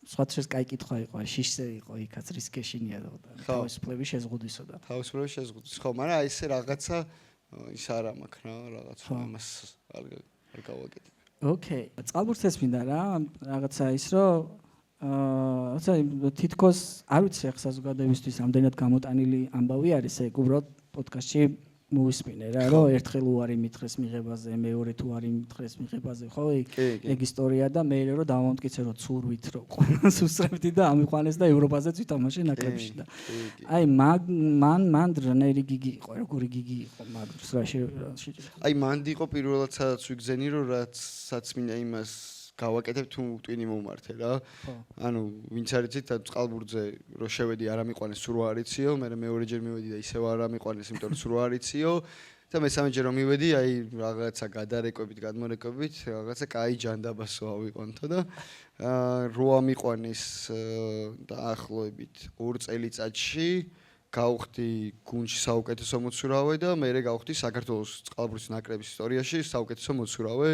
სხვა დროს კაი კითხვა იყო შიშზე იყო იქაც რისკეშინია და თავისუფლების შეზღუდვისო და თავისუფლების შეზღუდვის ხო მაგრამ ესე რაღაცა ის არა მაქვს რა რაღაც ამას არ გავაკეთებ ოკეი წყალბურთს მინდა რა რაღაცა ის რომ ასე თითქოს არ ვიცი ახ საზოგადოებისთვის ამდენად გამოტანილი ამბავი არის ეგ უბრალოდ პოდკასტში მოვისმინე რა რომ ერთხელ უარი მითხრეს მიღებაზე მეორე თუ არ მითხრეს მიღებაზე ხო ეგ ისტორია და მე რომ დავამტკიცე რომ ცურვით რომ ყველას უსწრებდი და ამიყვანეს და ევროპაზეც ვითამაშე ნაკრებში და აი მან რანერი გიგი იყო როგორი გიგი იყო მაგდროს რა აი მანდ იყო პირველად სადაც ვიგზენი რომ რაცაც მინდა იმას გავაკეთებ თუ ტვინი მომართე რა. ანუ ვინც არიცით წყალბურთზე რო შევედი არ ამიყვანეს სულ არ არიციო, მე მეორეჯერ მივედი და ისევ არ ამიყვანეს, იმიტომ რომ სულ არ არიციო და მესამეჯერ რომ მივედი, აი რაღაცა გადარეკვებით, გადმორეკვებით, რაღაცა კაი ჯანდაბასო ავიყვანთო და რო ამიყვანეს დაახლოებით 2 წელიწადში გავხდი გუნდში საუკეთესო მოცურავე და მე გავხდი საქართველოს წყალბურთის ნაკრების ისტორიაში საუკეთესო მოცურავე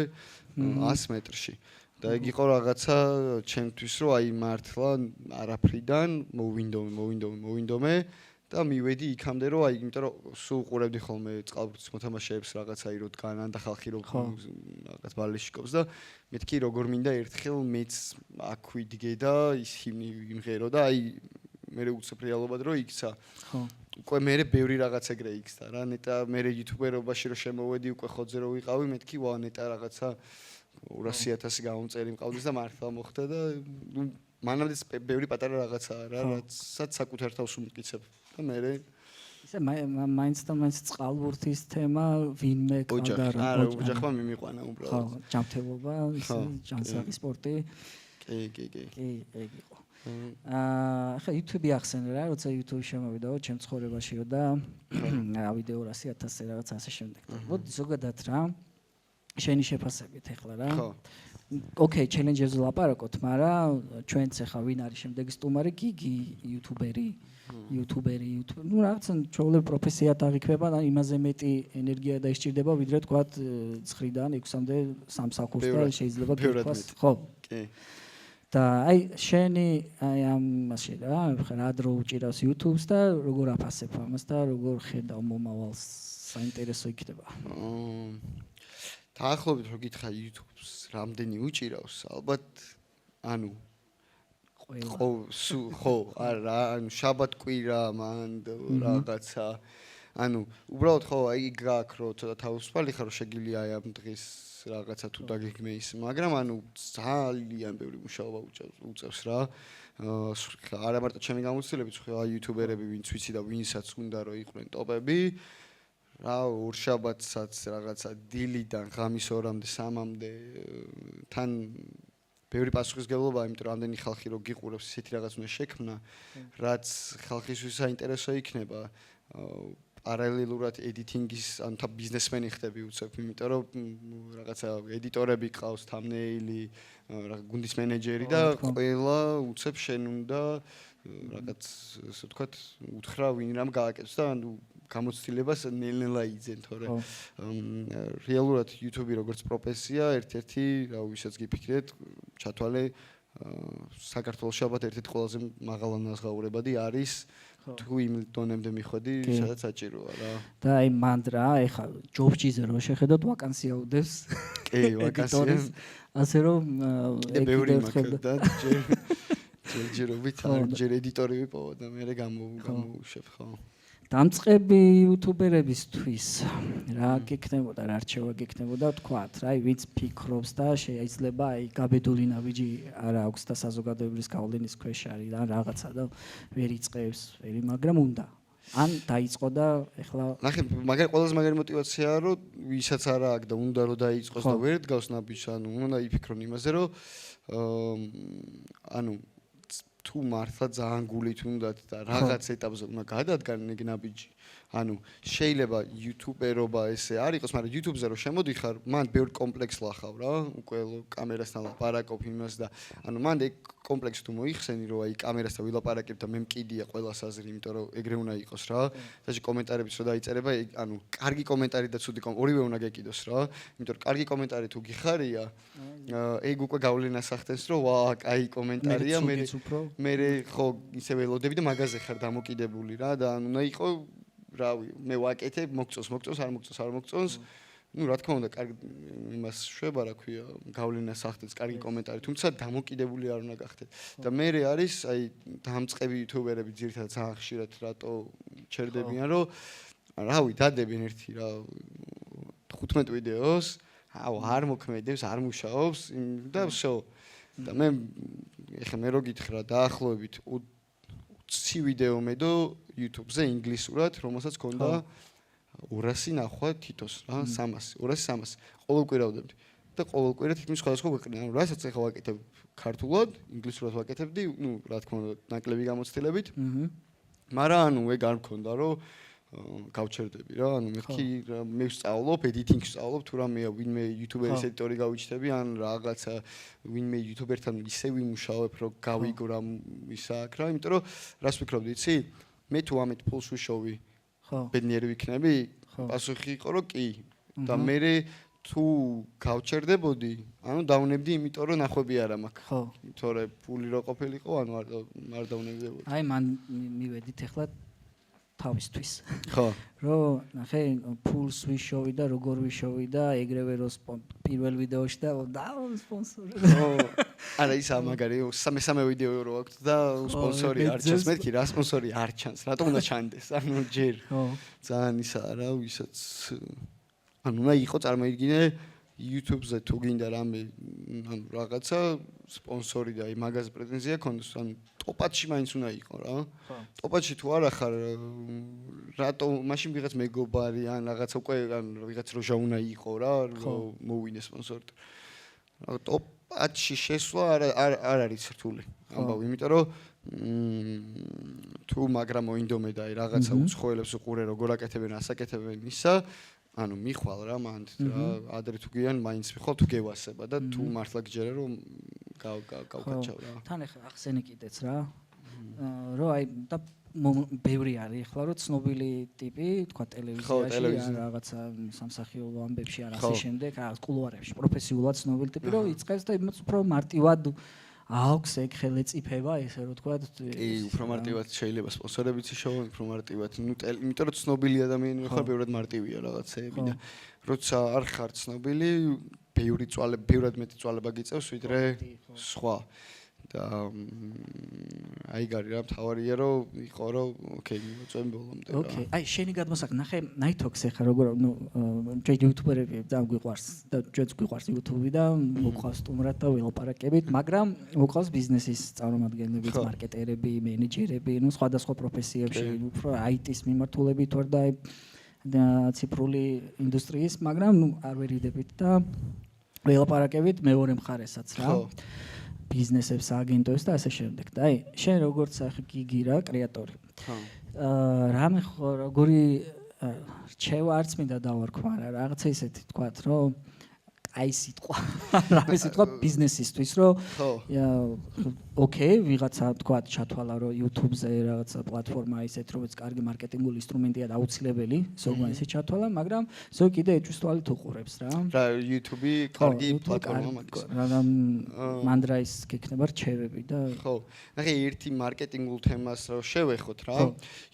100 მეტრში. და ეგ იყო რაღაცა ჩემთვის რომ აი მართლა არაფრიდან მოვინდომე და მივედი იქამდე რომ აი იმიტომ რომ სულ უყურებდი ხოლმე წყალბურთის მოთამაშეებს რაღაცა ირო დგანან და ხალხი რო რაღაც ბალეში ყობს და მეთქი როგორ მინდა ერთხელ მეც აქ ვიდგე და ის ჰიმნი იმღერო და აი მე უცებ რეალობად რომ იქცა უკვე მე ბევრი რაღაც ეგრე იქცა რა ნეტა მე იუთუბერობაში რომ შემოვედი უკვე ხოძე რო ვიყავი მეთქი ვა ნეტა რაღაცა 200,000 გამომწერი მყავდეს და მართლა მოხდა და მანამდეც ბევრი პატარა რაღაცაა რა რაცაც საკუთარ თავს უმტკიცებ და მე ისე მაინც და მაინც წყალბურთის თემა ვინმე გავდა რა ოჯახმა მიმიყვანა უბრალოდ ხო ჯანმრთელობა ისე ჯანსაღი სპორტი კი ეგ იყო ახლა YouTube-ი ახსენე რა როცა YouTube-ი შემოვიდაო ჩემ ცხოვრებაშიო და ვიდეო 100,000 რაღაც ასე შემდეგ მოდი ზოგადად რა შენი შეფასებით ახლა რა ოკეი ჩელენჯებზე ლაპარაკობთ მაგრამ ჩვენც ახლა ვინ არის შემდეგი სტუმარი გიგი იუთუბერი ნუ რაღაცა ჩვეულებრივ პროფესიად აღიქმება და იმაზე მეტი ენერგია დაისჭირდება ვიდრე თქვათ 9-დან 6-მდე სამსახურს და შეიძლება გიქواس ხო კი და აი შენი აი ამაში რა რა დრო უჭირავს YouTube-ს და როგორ აფასებ ამას და როგორ ხედავ მომავალს საინტერესო იქნება დაახლოებით რო გითხრა YouTube-ს რამდენი უჭირავს ალბათ ანუ ხო არა ანუ შაბათ-კვირა მან რაღაცა ანუ უბრალოდ ხო აი გაქ რო ცოტა თავისუფალი ხარ რო შეგიძლია აი ამ დღეს რაღაცა თუ დაგეგმე ის მაგრამ ანუ ძალიან ბევრი მუშაობა უწევს რა არა მარტო ჩემი გამოცდილებით ხო აი იუთუბერები ვინც ვიცი და ვინცაც უნდა რომ იყვნენ ტოპები რა ორშაბათსაც რაღაცა დილიდან ღამის 2-მდე 3-მდე თან ბევრი პასუხისგებლობა იმიტომ რომ ამდენი ხალხი რო გიყურებს ისეთი რაღაც უნდა შექმნა რაც ხალხისთვის საინტერესო იქნება პარალელურად ედიტინგის ანუ თა ბიზნესმენი ხდები უცებ იმიტომ რომ რაღაცა ედიტორები ყავს თამნეილი რა გუნდის მენეჯერი და ყველა უცებ შენ უნდა რაღაც ასე ვთქვათ უთხრა ვინ რამ გააკეთოს და ანუ გამოცდილებას ნელ-ნელა იძენ თორე რეალურად YouTube-ი როგორც პროფესია ერთ-ერთი რა ვისაც გიფიქრეთ ჩათვალე საქართველოს ალბათ ერთ-ერთი ყველაზე მაღალანაზღაურებადი არის თუ იმ დონემდე მიხვედი სადაც საჭიროა რა და აი მანდრა ეხა ჯობჭიზე რო შეხედოთ ვაკანსია უდევს კი ვაკანსია ასე რომ ბევრი მაგდა და ჯერჯერობით ჯერ ედიტორი ვიპოვა და მე გამოვუშვებ ხო დამწყები იუთუბერებისთვის რა გექნებოდა რა რჩევა გექნებოდა თქვათ რა ვინც ფიქრობს და შეიძლება აი გაბედული ნაბიჯი არა აქვს და საზოგადოებრივი გავლენის ქვეშ არის და რაღაცა და ვერ იწყებს ვერი მაგრამ უნდა ან დაიწყო და ეხლა ნახე მაგარი ყველაზე მაგარი мотиваციაა რომ ვისაც არა აქვს და უნდა რომ დაიწყოს და ვერ დგავს ნაბიჯს ანუ უნდა იფიქრონ იმაზე რომ ანუ თუ მართლა ძალიან გულით უნდათ და რაღაც ეტაპზე უნდა გადადგან ეგ ნაბიჯი. ანუ შეიძლება იუთუბერობა ესე არ იყოს, მაგრამ იუთუბზე რო შემოდიხარ, მან ბევრ კომპლექსს ლახავ რა, უკვე კამერასთან ლაპარაკობ იმას და ანუ მან ეგ კომპლექსი თუ მოიხსენი, რომ აი კამერასთან ვილაპარაკებ და მე მკიდია ყველას აზრი, იმიტომ რომ ეგრე უნდა იყოს რა. და კომენტარებიც რო დაიწერება, ანუ კარგი კომენტარი და ცუდი ორივე უნდა გეკიდოს რა. იმიტომ რომ კარგი კომენტარი თუ გიხარია, ეგ უკვე გავლენას ახდენს, რომ ვა, კაი კომენტარია, მე ხო ისე ველოდები და მაგაზე ხარ დამოკიდებული რა და უნდა იყო რავი მე ვაკეთებ მოგწონს არ მოგწონს ну რა თქმა უნდა კარგი იმას შვება რა ქვია გავლენას ახდენს კარგი კომენტარი თუმცა დამოკიდებული არ უნდა გახდეთ და მე არის აი დამწყები იუთუბერები ძირითადად ძალიან ხშირად რატო ჩერდებიან რომ რავი დადებენ ერთი რა 15 ვიდეოს არ მოქმედებს არ მუშაობს და всё და მე ეხლა მე რო გითხრა რა დაახლოებით 20 ვიდეო მედო YouTube-ზე ინგლისურად რომელსაც ქონდა 200 ნახვა თითოს რა 300 200-300 ყოველ კვირა ვდებდი და ყოველ კვირა თითქმის სხვადასხვა გვეყრია ანუ რასაც ეხლა ვაკეთებ ქართულად ინგლისურად ვაკეთებდი ну რა თქმა უნდა ნაკლები გამოცდილებით მაგრამ ანუ ეგ არ მქონდა რომ გავჩერდები რა ანუ მე ვსწავლობ editing-ს ვსწავლობ თუ რამეა ვინმე YouTuber-ის ედიტორი გავიჩნდები ან რაღაცა ვინმე YouTuber-თან ისე ვიმუშავებ რომ გავიგო რა ისა აქ რა იმიტომ რომ რას ვფიქრობდი იცი მე თუ ამით ფულს ვიშოვი ბედნიერი ვიქნები პასუხი იყო რომ კი და მე თუ გავჩერდებოდი ანუ დავნებდი იმიტომ რომ ნახვები არა მაქვს ხო თორე ფული რო ყოფილიყო ანუ არ დავნებდებოდი აი მან მივედით ახლა თავისთვის ხო რომ ნახე ფულს ვიშოვი და როგორ ვიშოვი და ეგრევე რომ პირველ ვიდეოში და სპონსორი ხო არა ისა მაგარი სამე ვიდეო რო აქვს და სპონსორი არ ჩანს მეთქი რა სპონსორი არ ჩანს რატომ უნდა ჩანდეს ანუ ჯერ ხო ძალიან ისაა რა ვისაც ანუ უნდა იყო წარმოიდგინე YouTube-ზე თუ გინდა რამე ანუ რაღაცა სპონსორი და აი მაგაზე პრეტენზია ქონდეს ანუ ტოპ-10-ში მაინც უნდა იყო რა ტოპ-10-ში თუ არ ახარ რატო მაშინ ვიღაც მეგობარი ან რაღაცა უკვე ან ვიღაც როჟა უნდა იყო რა რომ მოვინე სპონსორი ტოპ-10-ში შესვლა არ არის რთული ამბავი იმიტომ რომ თუ მაგრამ მოინდომე და აი რაღაცა უცხოელებს უყურე როგორ აკეთებენ ასაკეთებენ ისა ანუ მიხვალ რა მანდ რა ადრე თუ გიან მაინც მიხვალ თუ გევასება და თუ მართლა გჯერა რომ გავკაჩავ რა თან ახლა ახსენე კიდეც რა რომ აი და ბევრი არის ახლა რომ ცნობილი ტიპი თქვა ტელევიზიაში რაღაცა სამსახიობო ამბებში არ ასე შემდეგ რაღაც კულუარებში პროფესიულად ცნობილი ტიპი რომ იწყებს და იმაც უფრო მარტივად აქვს ეგ ხელეწიფება ესე რომ თქვა კი უფრო მარტივად შეიძლება სპონსორებიც იშოვონ უფრო მარტივად ნუ იმიტომ რომ ცნობილი ადამიანი ხარ ბევრად მარტივია რაღაცეები და როცა არ ხარ ცნობილი ბევრად მეტი წვალება გიწევს ვიდრე სხვა და აი გარი რა მთავარია რომ იყო რომ ოკეი მოწვევი ბოლომდე რა ოკეი აი შენი გადმოსაყრა ნახე ნაითოქს ახლა როგორ ნუ ჯერ იუთუბერები დამგვიყვარს და ჩვენც გვიყვარს იუთუბი და მოყვავს სტუმრად და ველაპარაკებით მაგრამ მოყვავს ბიზნესის წარმომადგენლებიც მარკეტერები მენეჯერები ნუ სხვადასხვა პროფესიებში უფრო IT-ის მიმართულებით ვარ და ციფრული ინდუსტრიის მაგრამ ნუ არ ვერიდებით და ველაპარაკებით მეორე მხარესაც რა ბიზნესებს აგენტოებს და ასე შემდეგ და აი შენ როგორც ახლა გიგი რა კრეატორი რამე როგორი რჩევა არც მინდა დავარქვა რა რაღაცა ისეთი თქვათ რომ აი სიტყვა რამე სიტყვა ბიზნესისთვის რომ ოკეი ვიღაცა თქვათ ჩათვალა რომ YouTube-ზე რაღაცა პლატფორმა ისეთ რომელიც კარგი მარკეტინგული ინსტრუმენტია და აუცილებელი ზოგმა ისე ჩათვალა მაგრამ ზოგი კიდე ეჭვის თვალით უყურებს რა YouTube-ი კარგი პლატფორმა მაგის მაგრამ მანდრაის გექნება რჩევები და ხო ნახე ერთი მარკეტინგულ თემას რო შევეხოთ რა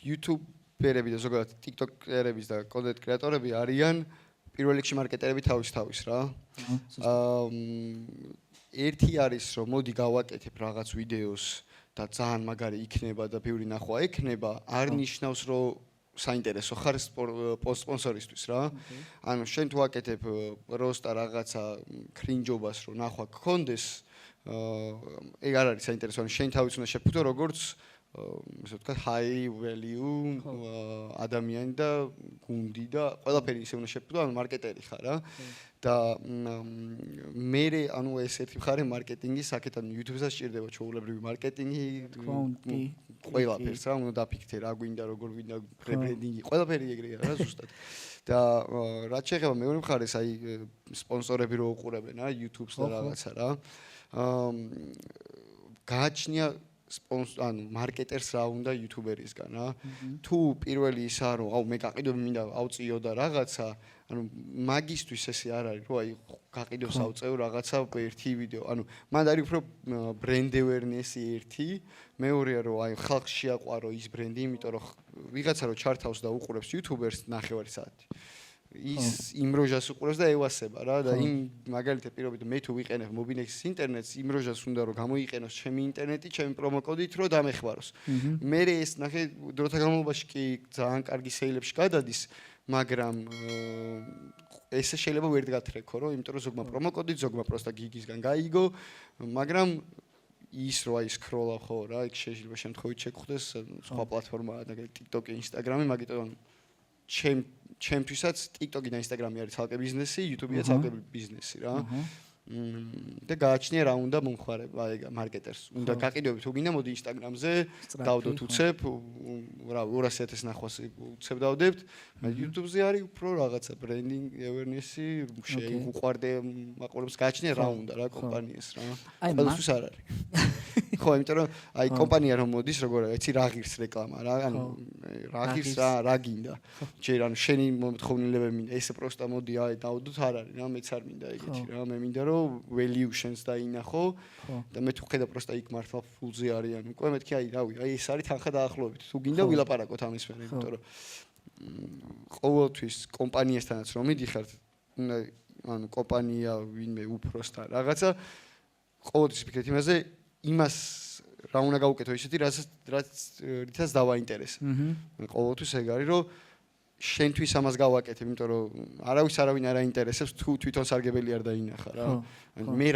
YouTube-ერები და ზოგადად TikTok-ერების და კონტენტ კრეატორები არიან პირველ რიგში მარკეტერები თავის რა. ერთი არის რომ მოდი გავაკეთებ რაღაც ვიდეოს და ძალიან მაგარი იქნება და ბევრი ნახვა ექნება, არ ნიშნავს რომ საინტერესო ხარ სპონსორისთვის რა. ანუ შენ თუ აკეთებ პროსტა რაღაცა კრინჯობას რომ ნახვა გქონდეს, ეგ არ არის საინტერესო, ანუ შენ თავის უნდა შეფუთო როგორც ესე ვთქვათ high value ადამიანი და გუნდი და ყველაფერი ისე უნდა შეფუთო, ანუ მარკეტერი ხარ რა. და მე ანუ ეს ერთი მხარე მარკეტინგის საკეთად YouTube-ზე სჭირდება ჩვეულებრივი მარკეტინგი ყველაფერს რა უნდა დაფიქრდე რა გვინდა როგორ გვინდა ბრენდინგი ყველაფერი ეგრეა რა ზუსტად და რაც შეეხება მეორე მხარეს აი სპონსორები რო უყურებენ რა YouTube-ს და რაღაცა რა გააჩნია ანუ მარკეტერს რა უნდა YouTuber-ისგან რა თუ პირველი ისაა რომ აუ მე გაყიდვები მინდა ავწიო და რაღაცა ანუ მაგისტვის ესე არ არის რომ აი გაყიდავს ავწევ რაღაცა ერთი ვიდეო ანუ მანდ არის უფრო ბრენდ ევერნესი ერთი მეორეა რომ აი ხალხს შეაყვარო ის ბრენდი იმიტომ რომ ვიღაცა რომ ჩართავს და უყურებს YouTuber-ს ნახევარი საათი ის იმ როჟას უყურებს და ევასება რა და იმ მაგალითად პირობით მე თუ ვიყენებ Mobinex-ის ინტერნეტს იმ როჟას უნდა რომ გამოიყენოს ჩემი ინტერნეტი ჩემი პრომოკოდით რომ დამეხმაროს მე ეს ნახე დროთა განმავლობაში კი ძალიან კარგი სეილებში გადადის მაგრამ ესე შეიძლება ვერ გათრეკო რომ იმიტომ რომ ზოგმა პრომოკოდით ზოგმა პროსტა გიგისგან გაიგო მაგრამ ის რო აი სკროლავ ხო რა იქ შეიძლება შემთხვევით შეგხვდეს სხვა პლატფორმა და TikTok-ი, Instagram-ი, მაგიტომ ჩემთვისაც TikTok-ი და Instagram-ი არის ცალკე ბიზნესი, YouTube-ია ცალკე ბიზნესი რა. და გააჩნია რა უნდა მომხმარება, აი მარკეტერს. უნდა გაყიდვები თუ გინდა მოდი Instagram-ზე, დავდოთ უცებ, რა 200,000 ნახვას უცებ დავდებთ. YouTube-ზე არის უფრო რაღაცა branding awareness-ი, შეუყვარდე მაყურებს გააჩნია რა უნდა რა კომპანიას რა. ყველასთვის არ არის. ხო, იმიტომ რომ აი კომპანია რომ მოდის, როგორ ეცი რა ღირს რეკლამა რა, ანუ რა ღირს რა გინდა. ჯერ ანუ შენი მოთხოვნილებები მინდა, ესე პროსტა მოდი აი დავდოთ არ არის რა, მეც არ მინდა ეგეთი რა, მე მინდა რომ valuations დაინახო და მე თუ ხედა პროსტა იქ მართლა ფულზე არიან უკვე მეთქი აი რავი აი ეს არის თანხა დაახლოებით თუ გინდა ვილაპარაკოთ ამის მერე იმიტომ რომ ყოველთვის კომპანიასთანაც რომ მიდიხართ ანუ კომპანია ვინმე უფროსთან რაღაცა ყოველთვის ფიქრეთ იმაზე იმას რა უნდა გავუკეთო ისეთი რითაც დავაინტერესა ყოველთვის ეგ არის რომ შენთვის ამას გავაკეთებ, იმიტომ რომ არავინ არ აინტერესებს თუ თვითონ სარგებელი არ დაინახა რა. მე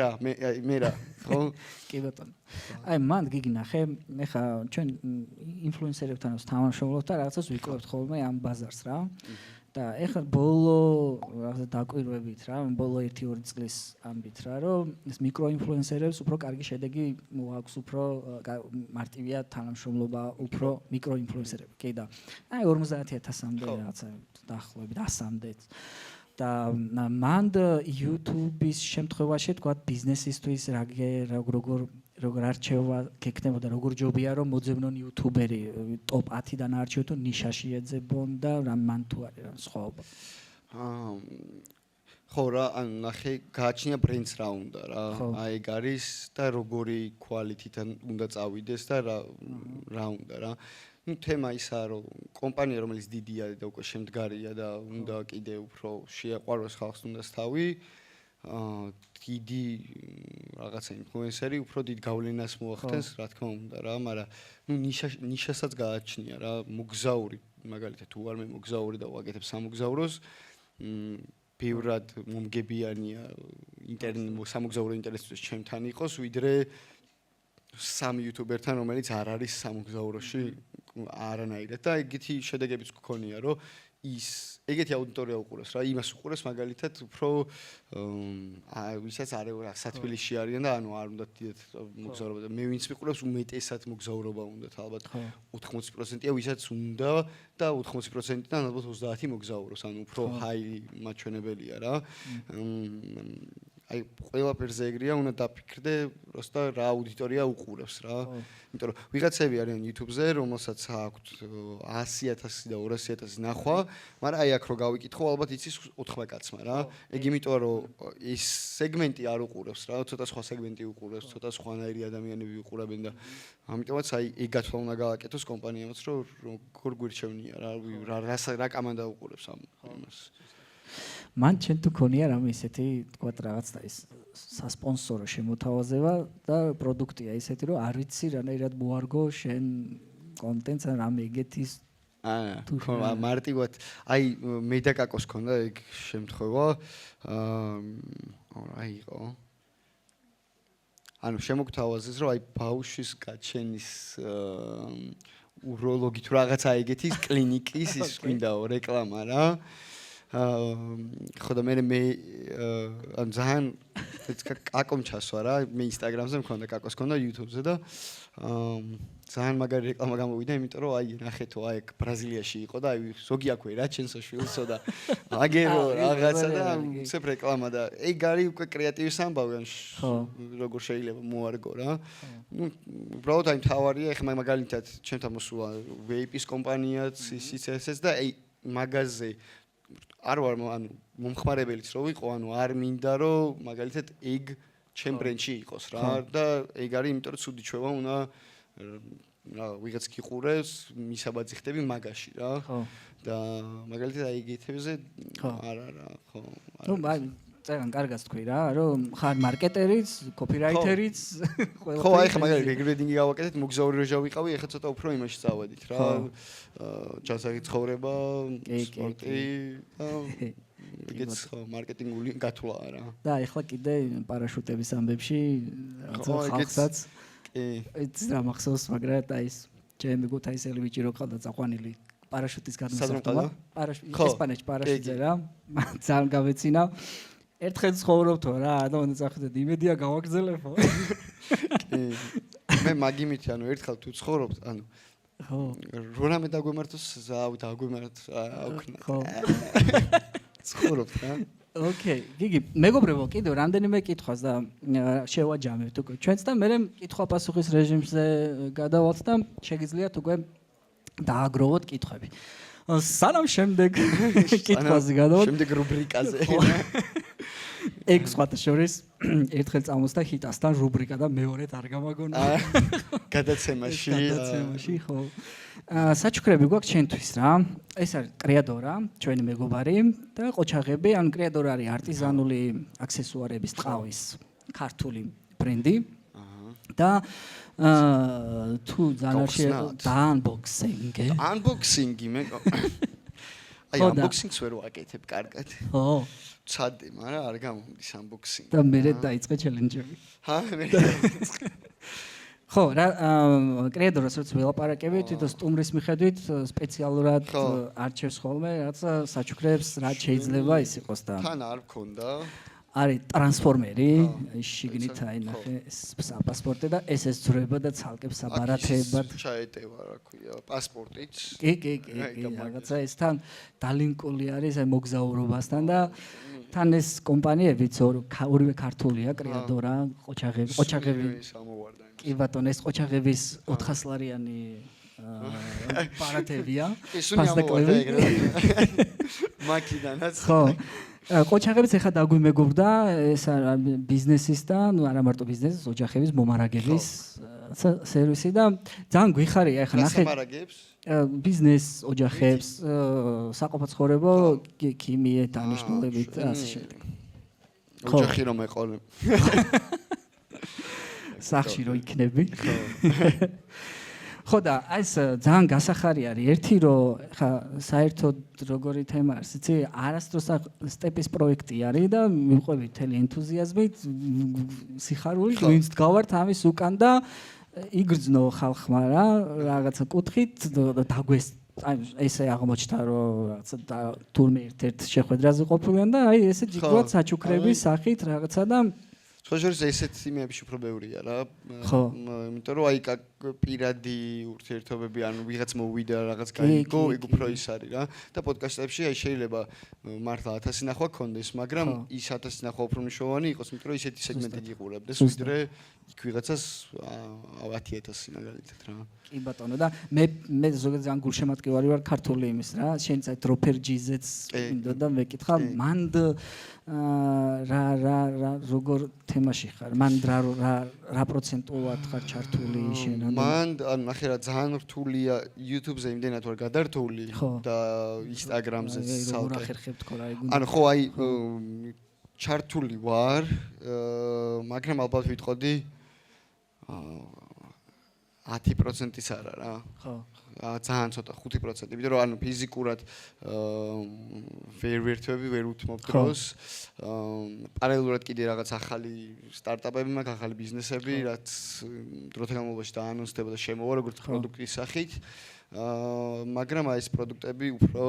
რა, ხო? კი ბატონო. აი მან გიგნახე, ეხა ჩვენ ინფლუენსერებთან ვთამაშობთ და რაღაცას ვიკლებთ ხოლმე ამ ბაზარს რა. და ეხლა ბოლო რაღაცა დაკვირვებით რა, ბოლო 1-2 წლის ამბით რა, რომ ეს მიკროინფლუენსერებს უფრო კარგი შედეგი აქვს, უფრო მარტივია თანამშრომლობა, უფრო მიკროინფლუენსერები. კი და აი 50,000-მდე რაღაცა დაახლოებით 100-მდეც. და მან YouTube-ის შემთხვევაში თქვა ბიზნესისთვის როგორ არჩევა გეკნებოდა როგორ ჯობია რომ მოძებნონ იუთუბერი ტოპ 10-დან არჩევთო ნიშაში ეძებონ და რა მან თუ არის რა სხვაობა ხო რა ან ნახე გააჩნია ბრენდს რა უნდა რა აი ეგ არის და როგორი quality-თან უნდა წავიდეს და რა უნდა რა ну თემა ისაა რომ კომპანია რომელიც დიდია და უკვე შემდგარია და უნდა კიდე უფრო შეაყვაროს ხალხს უნდას თავი დიდი რაღაცა ინფლუენსერი უფრო დიდ გავლენას მოახდენს რა თქმა უნდა რა მაგრამ ну ნიშასაც გააჩნია რა მოგზაური მაგალითად თუ არ მე მოგზაური და ვაკეთებ სამოგზაუროს ბევრად მომგებიანია სამოგზაურო ინტერესებს ჩემთან იყოს ვიდრე სამ იუთუბერთან რომელიც არ არის სამოგზაუროში არანაირად და ეგეთი შედეგებიც გქონია რომ ის ეგეთი აუდიტორია უყურებს რა იმას უყურებს მაგალითად უფრო ვისაც არის სათბილისში არიან და ანუ არ უნდა დიდად მოგზაურობა და მე ვინც მიყურებს უმეტესად მოგზაურობა უნდათ ალბათ 80%-ია ვისაც უნდა და 80%-დან ალბათ 30 მოგზაურობს ანუ უფრო ჰაი მაჩვენებელია რა აი ყველაფერზე ეგრეა უნდა დაფიქრდე პროსტა რა აუდიტორია უყურებს რა იმიტომ რომ ვიღაცები არიან YouTube-ზე რომელსაც აქვთ 100,000 და 200,000 ნახვა მაგრამ აი აქ რო გავიკითხო ალბათ იცის 4 კაცმა რა ეგ იმიტომ რომ ის სეგმენტი არ უყურებს რა ცოტა სხვა სეგმენტი უყურებს ცოტა სხვანაირი ადამიანები უყურებენ და ამიტომაც აი ეგაც უნდა გააკეთოს კომპანიამაც რომ როგორ გვირჩევნია რა კამანდა უყურებს ამ იმას მან ჩვენ თუ ქონია რამე ისეთი თქვა რაღაც და ის სასპონსორო შემოთავაზება და პროდუქტია ისეთი რომ არ ვიცი რანაირად მოარგო შენ კონტენტს რამე ეგეთის ხო მარტივად აი მე და კაკოს ქონდა ეგ შემთხვევა აი იყო ანუ შემოგთავაზეს რომ აი ბაუშის გაჩენის უროლოგი თუ რაღაცა ეგეთის კლინიკის ის გვინდაო რეკლამა რა ხო და მე ან ძალიან კაკომ ჩასვა რა მე Instagram-ზე მქონდა კაკოს ქონდა YouTube-ზე და ძალიან მაგარი რეკლამა გამოვიდა იმიტომ რომ აი ნახეთო აი ბრაზილიაში იყო და აი ზოგი აქვე რა ჩენსო შვილსო და აგერო რაღაცა და უცებ რეკლამა და ეგ არის უკვე კრეატივის ამბავი ან როგორ შეიძლება მოარგო რა ну უბრალოდ აი თავარია ეხლა მაგალითად ჩემთან მოსულა ვეიპის კომპანიაც ისიც ესეც და აი მაგაზე არ ვარ ანუ მომხმარებელიც რო ვიყო ანუ არ მინდა რომ მაგალითად ეგ ჩემ ბრენდში იყოს რა და ეგ არის იმიტომ რომ ცუდი ჩვევა უნდა რა ვიღაც გიყურებს, მისაბაძი ხდები მაგაში რა. ხო. და მაგალითად აი ეგეთებზე არა რა, ხო. ნუ აი წერან კარგად თქვი რა, რომ ხარ მარკეტერიც, კოპირაითერიც, ყველა. ხო, აი ხა მაგალითად რეგრედინგი გავაკეთეთ, მოგზაური როჟა ვიყავი, ეხლა ცოტა უფრო იმაში წავედით რა. ჯანსაღი ცხოვრება, სპორტი და ეგეც ხო მარკეტინგული გათვლაა რა. და ეხლა კიდე პარაშუტების ამბებში რაღაცა ხალხსაც ეს რა მახსოვს, მაგრამ აი ეს ჩემი გუთაისელი ბიჭი რო ყავდა წაყვანილი პარაშუტის გადმოსახლება. ესპანეთში პარაშუტზე რა. ძალიან გავეცინა. ერთხელ ცხოვრობთო რა, ადამიანს წახვიდეთ, იმედია გავაგრძელებო. კი. მე მაგიმითი, ანუ ერთხელ თუ ცხოვრობთ, ანუ ხო. რამე დაგვემართოს, ზავი დაგვემართ, აუქნა. ხო. ცხოვრობთ რა. ოკეი, გიგი, მეგობრებო, კიდევ რამდენიმე კითხვას და შევაჯამებთ უკვე ჩვენც და მე კითხვა-პასუხის რეჟიმზე გადავალთ და შეგიძლიათ უკვე დააგროვოთ კითხვები. სანამ შემდეგ კითხვაზე გადავალთ. შემდეგ რუბრიკაზე. ეგ სხვათა შორის ერთხელ წამოსდა ჰიტასთან რუბრიკა და მეორედ არ გამაგონა. გადაცემაში. გადაცემაში, ხო. საჩუქრები გვაქვს ჩვენთვის რა. ეს არის კრეადორა, ჩვენი მეგობარი და ყოჩაღები, ან კრეადორა არის არტიზანული აქსესუარების ტყავის ქართული ბრენდი. და თუ ძალიან დაანბოქსინგი. Unboxing-ი მე. აი unboxing-ს ვერ ვაკეთებ კარგად. ხო. ცადე, მაგრამ არ გამომდის unboxing. და მე დაიწყე ჩელენჯები. ჰა, მე. ხო, რა კრეადორას როცა ველაპარაკებით, თვითონ სტუმრის მიხედვით სპეციალურად არჩევს ხოლმე, რაცა საჩუქრებს რა შეიძლება ის იყოს და თან არ მქონდა. არის ტრანსფორმერი, შიგნით აი ნახე პასპორტი და ეს ძროება და ცალკებს აბარათებად ჩაეტევა, რა ქვია, პასპორტიც. კი, რაღაცა ეს თან დალინკული არის აი მოგზაურობასთან და თან ეს კომპანიებიც ორივე ქართულია, კრეადორა, ყოჩაღები. კი ბატონო, ეს ყოჩაღების 400 ლარიანი აბარათებია. პასტაკლები. მაკიდანაც. ხო. ყოჩაღებიც ახლა დაგვიმეგობრდა ეს ბიზნესის და ნუ არა მარტო ბიზნესის, ოჯახების მომარაგების სერვისი და ძალიან გვიხარია ახლა ნახე ბიზნეს ოჯახებს, საყოფაცხოვრებო, ქიმიე დანიშნულებით და ასე შემდეგ. ოჯახი რომ ეყოლე. სახში რო იქნები. ხო და ეს ძალიან გასახარი არის ერთი რომ ხა საერთოდ როგორი თემა არის იცი არასდროს სტეპის პროექტი არის და მიყვებით მთელი ენთუზიაზმით სიხარული ვინც გავართ ამის უკან და იგრძნო ხალხმა რა რაღაცა კუთხით დაგვეს აი ესე აღმოჩნდა რომ რაღაცა თურმე ერთ-ერთ შეხვედრაზე ყოფილიან და აი ესე ჯიგვად საჩუქრების სახით რაღაცა და ხოჟერს ესეთ იმეებში უფრო ბევრია რა. იმიტომ რომ აი პირადი ურთიერთობები ანუ ვიღაც მოვიდა რაღაც გაიგო, ეგ უფრო ის არის რა. და პოდკასტებში აი შეიძლება მართლა 1000 ნახვა გქონდეს, მაგრამ ის 1000 ნახვა უფრო მნიშვნელოვანი იყოს, იმიტომ რომ ისეთი სეგმენტი გიყურებდეს, ვიდრე იქ ვიღაცას 10000 მაგალითად რა. კი ბატონო და მე ზოგადად ძალიან გულშემატკივარი ვარ ქართული იმის რა. შენ წაი დროპერჯიზეც მინდოდა მეკითხა მანდ რა როგორ თემაში ხარ? მან რა პროცენტულად ხარ ჩართული შენ? მან ან ნახე რა ძალიან რთულია YouTube-ზე იმდენად ვარ გადართული და Instagram-ზე როგორ ახერხებ თქო რა ეგ. ანუ ხო აი ჩართული ვარ, მაგრამ ალბათ ვიტყოდი 10%-იც არა რა. ხო. ძალიან ცოტა 5%, იმიტომ რომ ანუ ფიზიკურად ვერ ვერთვები, ვერ უთმობ დროს. პარალელურად კიდე რაღაც ახალი სტარტაპები მაქვს, ახალი ბიზნესები, რაც დროთა განმავლობაში დაანონსდება და შემოვა როგორც პროდუქტის სახით. მაგრამ აი ეს პროდუქტები უფრო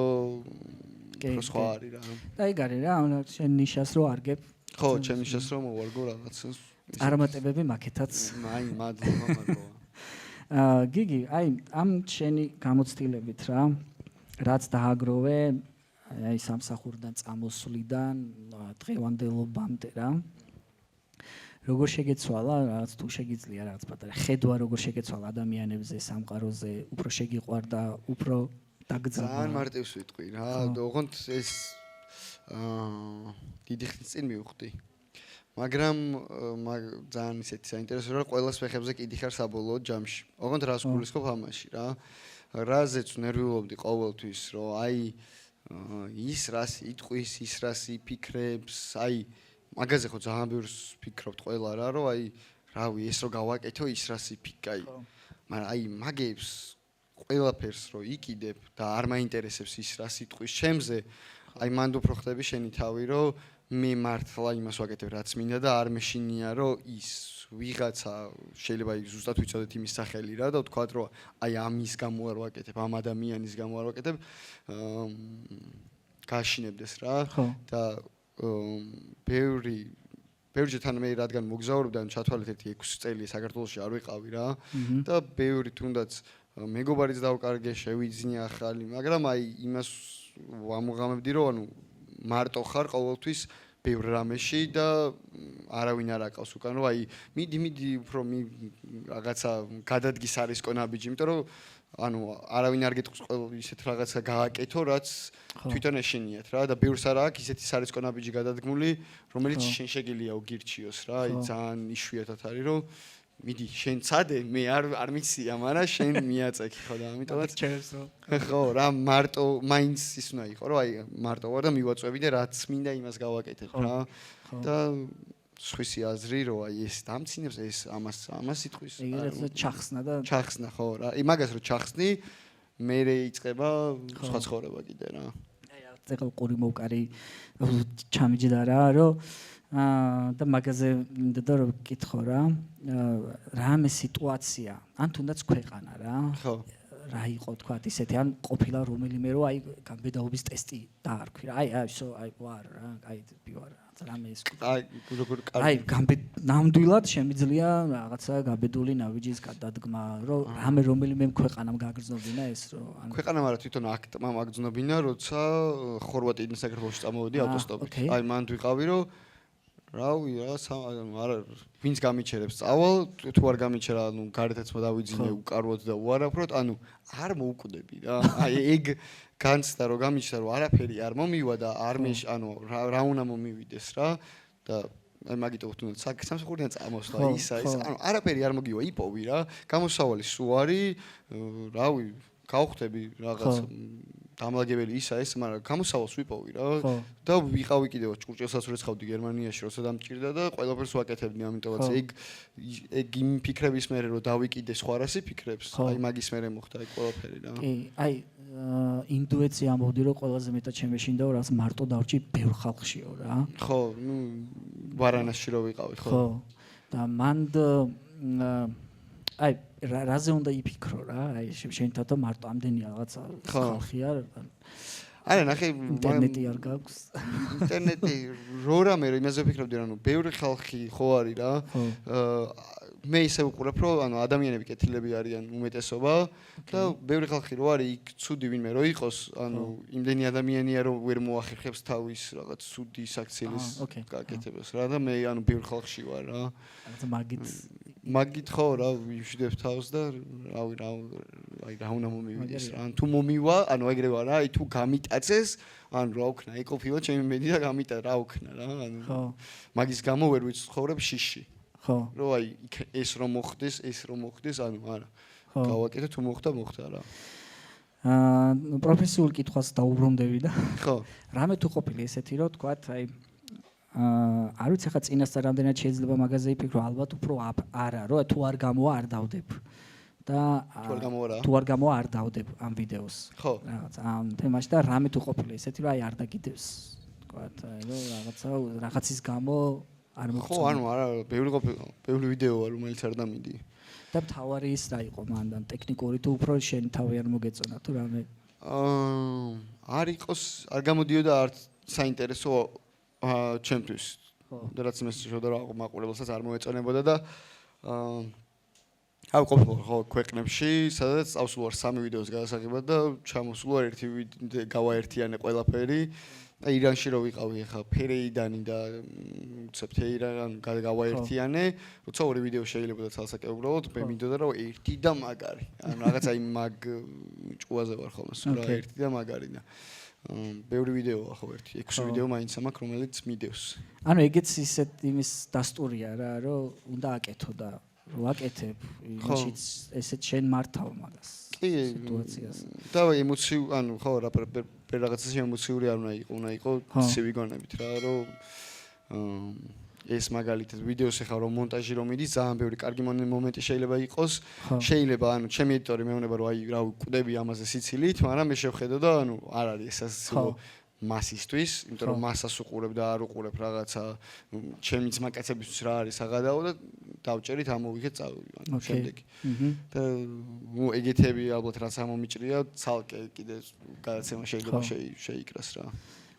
სხვა არის რა. და ეგ არის რა, შენ ნიშას რო არგებ. ხო, ჩემ ნიშას რო მოვარგო რაღაცას. წარმატებები მაქეთაც. აი, მადლობა. გიგი, აი ამ შენი გამოცდილებით რა, რაც დააგროვე, აი სამსახურიდან წამოსვლიდან დღევანდელობამდე რა. როგორ შეგეცვალა, რაღაც თუ შეგიძლია რაღაც პატარა ხედვა როგორ შეგეცვალა ადამიანებზე, სამყაროზე, უფრო შეგიყვარდა, უფრო დაგძაბა. ძალიან მარტივს ვიტყვი რა, ოღონდ ეს დიდი ხნის წინ მივხვდი. მაგრამ ძალიან ისეთი საინტერესო რა ყველას ფეხებზე კიდიხარ საბოლოო ჯამში. ოღონდ რას გულისხმობ ამაში რა. რაზეც ნერვიულობდი ყოველთვის, რომ აი ის რას იტყვის, ის რას იფიქრებს, აი მაგაზე ხო ძალიან ბევრს ფიქრობთ ყველა რა, რომ აი რავი, ეს რო გავაკეთო, ის რას იფიქრე, აი. მაგრამ აი მაგებს ყველაფერს რო იყიდებ და არ მაინტერესებს ის რას იტყვის ჩემზე, აი მანდ უფრო ხდები შენი თავი, რომ მე მართლა იმას ვაკეთებ, რაც მინდა და არ მეშინია, რომ ის ვიღაცა შეიძლება ზუსტად ვიცოდეთ იმის სახელი რა და ვთქვათ, რომ აი ამის გამო არ ვაკეთებ, ამ ადამიანის გამო არ ვაკეთებ, გაშინებდეს რა და ბევრი თან მე რადგან მოგზაურობდი ან ჩათვალეთ ერთი 6 წელი საქართველოში არ ვიყავი რა და ბევრი თუნდაც მეგობარიც დავკარგე, შევიძინე ახალი, მაგრამ აი იმას ვამოღამებდი, რომ ანუ მარტო ხარ ყოველთვის ბევრ რამეში და არავინ არ აკავს უკან, რომ აი მიდი უფრო რაღაცა გადადგის არის კონაბიჯი, იმიტომ რომ ანუ არავინ არ გეტყვის ისეთ რაღაცა გააკეთო, რაც თვითონ ეშინიათ რა და ბევრს არა აქვს ისეთი სარისკონაბიჯი გადადგმული, რომელიც შენ შეგიძლია უგირჩიოს რა, აი ძალიან იშვიათად არის, რომ მიდი შენ წადე, მე არ მიცია, მაგრამ შენ მიაწექი ხო და ამიტომაც ჩერს რო ხო რა მარტო მაინც ის უნდა იყო, რომ აი მარტო ვარ და მივაწვევი და რაც მინდა იმას გავაკეთებ რა და სხვისი აზრი რომ აი ეს დამცინებს ეს ამას იტყვის ეგრეთ ჩახსნა ხო რა იმაგას რომ ჩახსნი მე იწყება სხვა ცხოვრება კიდე რა აი ახლა ყური მოვკარი ჩამიჯდა რა რომ და მაგაზე მინდა და რომ გითხო რა რამე სიტუაცია ან თუნდაც ქვეყანა რა ხო რა იყო თქვა ისეთი ან ყოფილა რომელიმე რომ აი გამბედაობის ტესტი დაარქვი რა აი ვარ რა აი ვარ რამე ის აი როგორ აი ნამდვილად შემიძლია რაღაცა გაბედული ნავიჯის გადადგმა რომ რამე რომელიმე ქვეყანამ გაგრძნობინა ეს რომ ქვეყანამ არა თვითონ აქტმა მაგრძნობინა როცა ხორვატიიდან საქართველოში წამოვედი ავტოსტოპით აი მანდ ვიყავი რომ რავი რა არა ვინც გამიჩერებს წავალ თუ არ გამიჩერა ანუ გარეთაც მოდავიძინე უკარვოთ და უარაფროთ ანუ არ მოვკვდები რა აი ეგ განცდა რომ გამიჩერა რომ არაფერი არ მომივა და არ ანუ რა უნდა მომივიდეს რა და აი მაგიტო თუნდაც სამსახურიდან წამოსვლა ისა ანუ არაფერი არ მოგივა იპოვი რა გამოსავალი სულ არის რავი გავხდები რაღაც დამლაგებელი ისა ეს, მაგრამ გამოსავალს ვიპოვი რა და ვიყავი კიდევ ჭურჭელსაც ვეცხავდი გერმანიაში, როცა დამჭირდა და ყველაფერს ვაკეთებდი, ამიტომაც ეგ იმ ფიქრების მერე რომ დავიკიდე სხვა რასი ფიქრებს, აი მაგის მერე მოხდა აი ყველაფერი რა. კი, აი ინტუიცია ამბობდი რომ ყველაზე მეტად შემეშინდა რომ რაც მარტო დავრჩი ბევრ ხალხშიო რა. ხო, ნუ ვარანასში რო ვიყავი, ხო. ხო. და მანდ აი რაზე უნდა იფიქრო რა აი შენ თათა მარტო ამდენი რაღაცა ხალხია არა ნახე ინტერნეტი არ გაქვს ინტერნეტი რო რამე რომ იმაზე ვფიქრობდი რა ნუ ბევრი ხალხი ხო არის რა მე ისე ვუყურებ რომ ანუ ადამიანები კეთილები არიან უმეტესობა და ბევრი ხალხი რო არის იქ ცუდი ვინმე რო იყოს ანუ იმდენი ადამიანია რომ ვერ მოახერხებს თავის რაღაც ცუდი საქციელის გაკეთებას რა და მე ანუ ბევრი ხალხში ვარ რა მაგით ხო რა ვიშვიდებ თავს და რავი რა აი რა უნდა მომივიდეს რა ან თუ მომივა ანუ ეგრე ვარ რა აი თუ გამიტაცეს ან რა ვქნა აი ყოფილა ჩემი მედი და გამიტა რა ვქნა რა ანუ მაგის გამო ვერ ვიცხოვრებ შიში ხო რომ აი ეს რომ მოხდეს ანუ არა გავაკეთე თუ მოხდა რა პროფესიულ კითხვას დაუბრუნდები და ხო რამე თუ ყოფილი ესეთი რომ თქვათ აი არ ვიცი ხა წინასწარ რამდენად შეიძლება მაგაზე იფიქრო ალბათ უფრო არა რომ თუ არ გამოვა არ დავდებ და თუ არ გამოვა არ დავდებ ამ ვიდეოს ხო რაღაც ამ თემაში და რამე თუ ყოფილი ესეთი რომ აი არ დაგიდევს თქვათ აი რომ რაღაცის გამო არ მოგწონს ხო ანუ არა ბევრი ვიდეოა რომელიც არ დამიდი და თავარი ის რა იყო მანდან ტექნიკური თუ უფრო შენ თავი არ მოგეწონა თუ რამე არ იყოს არ გამოდიოდა არც საინტერესო ჩემთვის და რაც იმას შეხედა რა მაყურებელსაც არ მოეწონებოდა და აი ყოფილი ხო ქვეყნებში სადაც წავსულ ვარ 3 ვიდეოს გადასაღებად და ჩამოსულ ვარ ერთი გავაერთიანე ყველაფერი და ირანში რო ვიყავი ხა ფერეიდანი და თეირან გავაერთიანე როცა ორი ვიდეო შეიძლება თალსაკე უბრალოდ მე მინდოდა რომ ერთი და მაგარი ანუ რაღაც აი მაგ ჭუაზე ვარ ხოლმე სულ რა ერთი და მაგარი და ბევრი ვიდეოა ხო ერთი 6 ვიდეო მაინც მაქვს რომელიც მიდევს. ანუ ეგეც ისეთ იმის დასტურია რა რომ უნდა აკეთო და რო აკეთებ იმაშიც ესეთ შენ მართავ მაგას სიტუაციას. და ემოციური ანუ ხო რა რაღაცა ემოციური არ უნდა იყო ცივი გონებით რა რომ ეს მაგალითად ვიდეოს ეხა რომ მონტაჟი რომ მიდის ძალიან ბევრი კარგი მომენტი შეიძლება იყოს შეიძლება ანუ ჩემი ედიტორი მეუბნება რომ აი რა ვკვდები ამაზე სიცილით მაგრამ მე შევხედო და ანუ არ არის ეს ასეულო მასისთვის იმიტომ რომ მასას უყურებ და არ უყურებ რაღაცა ჩემი ძმაკაცებისთვის რა არის საღადაო და დავჭერით ამოვიღეთ წავიდე ანუ შემდეგი და ეგეთები ალბათ რაც ამომიჭრია ცალკე კიდე გადაცემა შეიძლება შეიკრას რა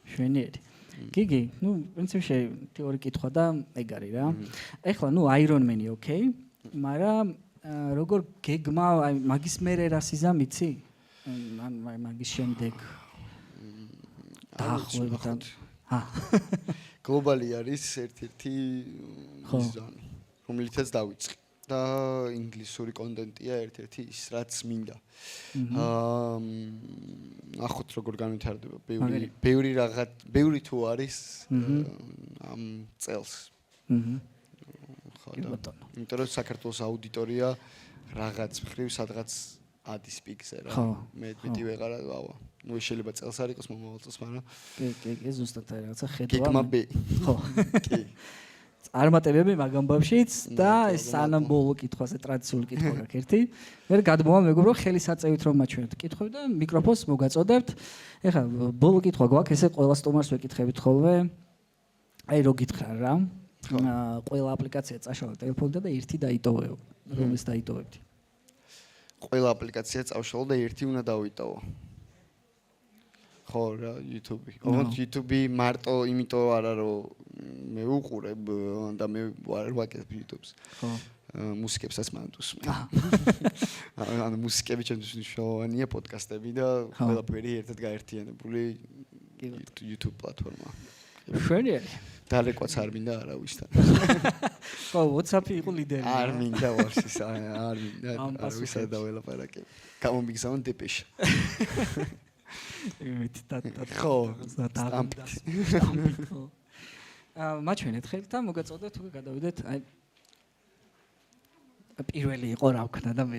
შვენიერი გიგი, პრინციპში თეორი კითხვა და ეგ არის რა. ეხლა Iron Man-ი ოკეი, მაგრამ როგორ გეგმა, აი მაგის მერე რა სიზამიცი? მაგის შემდეგ დაახლოებით გლობალი არის ერთ-ერთი ზონი, რომელიცაც დავიწყე და ინგლისური კონტენტია ერთ-ერთი ის რაც მინდა. ახოთ როგორ განვითარდება ბევრი რაღაც ბევრი თუ არის ამ წელს. იმიტომ რომ საქართველოს აუდიტორია რაღაც მხრივ სადღაც ადის პიკზე რა. მეტი ვეღარა ვავა. ნუ შეიძლება წელს არ იყოს მომავალ წელს, მაგრამ კი ზუსტად რაღაცა ხედვა. გეგმა ბ. ხო. კი. წარმატებები მაგ ამბავშიც და ეს სანამ ბოლო კითხვაზე ტრადიციული კითხვა გაქვს ერთი. მე გადმოვა მეგობრო ხელისაწევით რომ მაჩვენებთ კითხვები და მიკროფონს მოგაწოდებთ. ეხლა ბოლო კითხვა გვაქვს, ესე ყველა სტუმარს ვეკითხებით ხოლმე. აი რო გითხრა რა. ყველა აპლიკაცია წაშალა ტელეფონიდან და ერთი დაიტოვეო. რომლის დაიტოვებდი? ყველა აპლიკაცია წავშალო და ერთი უნდა დავიტოვო. ხო რა YouTube-ი. ოღონდ YouTube-ი მარტო იმიტომ არა რომ მე უყურებ და მე არ ვაკეთებ YouTube-ს. ხო. მუსიკებსაც მანდოს. ანუ მუსიკები ჩემთვის მნიშვნელოვანია პოდკასტები და ყველაფერი ერთად გაერთიანებული YouTube პლატფორმა. შვენიერი. დარეკვაც არ მინდა არავისთან. ხო, WhatsApp-ი იყო ლიდერი. არ მინდა ვარშის, არ მინდა. არავისთან დაველაპარაკებ. გამომიგზავნ დეპეშა. იმით და ხო, სტამპით. მაჩვენეთ ხელით და მოგაწოდეთ უკვე გადავიდეთ აი პირველი იყო რა ვქნა და მე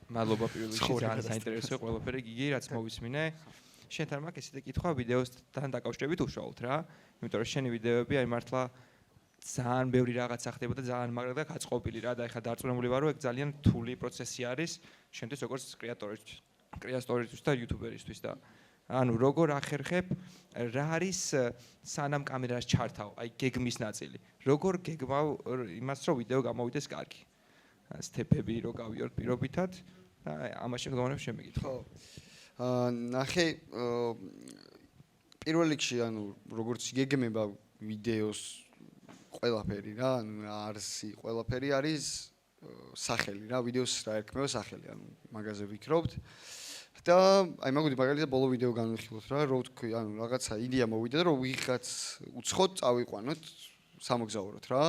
მადლობა პირველ რიგში ძალიან საინტერესოა ყველაფერი გიგი რაც მოვისმინე შენთან მაქვს ესეთი კითხვა ვიდეოსთან დაკავშირებით უშუალოდ რა იმიტომ რომ შენი ვიდეოები აი მართლა ძალიან ბევრი რაღაცა ხდება და ძალიან მაგრა და გაწყობილი რა და ეხლა დარწმუნებული ვარ რომ ეგ ძალიან რთული პროცესი არის შენთვის როგორც კრეატორისთვის და იუთუბერისთვის და ანუ როგორ ახერხებ რა არის სანამ კამერას ჩართავ აი გეგმის ნაწილი როგორ გეგმავ იმას რომ ვიდეო გამოვიდეს კარგი სტეპები რო გავიოთ პირობითად და ამაში მდგომარეობ შემეკითხო ხო ნახე პირველ რიგში ანუ როგორც გეგმება ვიდეოს ყველაფერი რა ანუ არსი ყველაფერი არის სახელი რა ვიდეოს რა ერქმევა სახელი ანუ მაგაზე ვიქრობთ და აი მაგალითად ბოლო ვიდეო განვიხილოთ რა რო თქვი ანუ რაღაცა იდეა მოვიდა და რომ ვიღაც უცხოდ წავიყვანოთ სამოგზაუროთ რა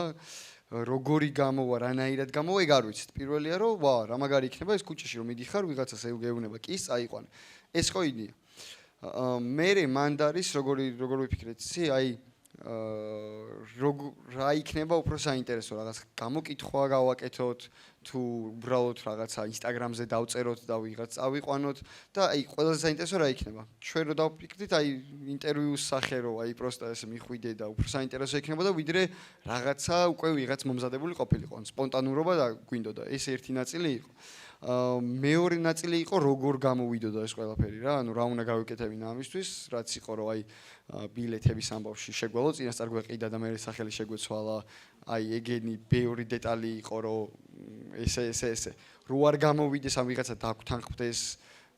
როგორი გამოვა რანაირად გამოვა ეგ არ ვიცით პირველია რომ ვა რა მაგარი იქნება ეს ქუჩაში რომ მიდიხარ ვიღაცას ეუბნება კი წაიყვანე ეს ხო იდეა მე მანდ არის როგორ ვიფიქრეთ იცი აი რა იქნება უფრო საინტერესო რაღაც გამოკითხვა გავაკეთოთ თუ უბრალოდ რაღაცა Instagram-ზე დავწეროთ და ვიღაც წავიყვანოთ და აი ყველაზე საინტერესო რა იქნება ჩვენ რო დავფიქრდით აი ინტერვიუს სახე რო აი პროსტა ესე მიხვიდე და უფრო საინტერესო იქნება და ვიდრე რაღაცა უკვე ვიღაც მომზადებული ყოფილიყო სპონტანურობა და გვინდოდა ეს ერთი ნაწილი იყო მეორე ნაწილი იყო როგორ გამოვიდოდა ეს ყველაფერი რა ანუ რა უნდა გავიკეთებინა ამისთვის რაც იყო რომ აი ბილეთების ამბავში შეგვალო წინასწარ გვეყიდა და მე სახელი შეგვეცვალა აი ეგენი ბევრი დეტალი იყო რომ ესე რო არ გამოვიდეს ამ ვიღაცა დაგვთანხმდეს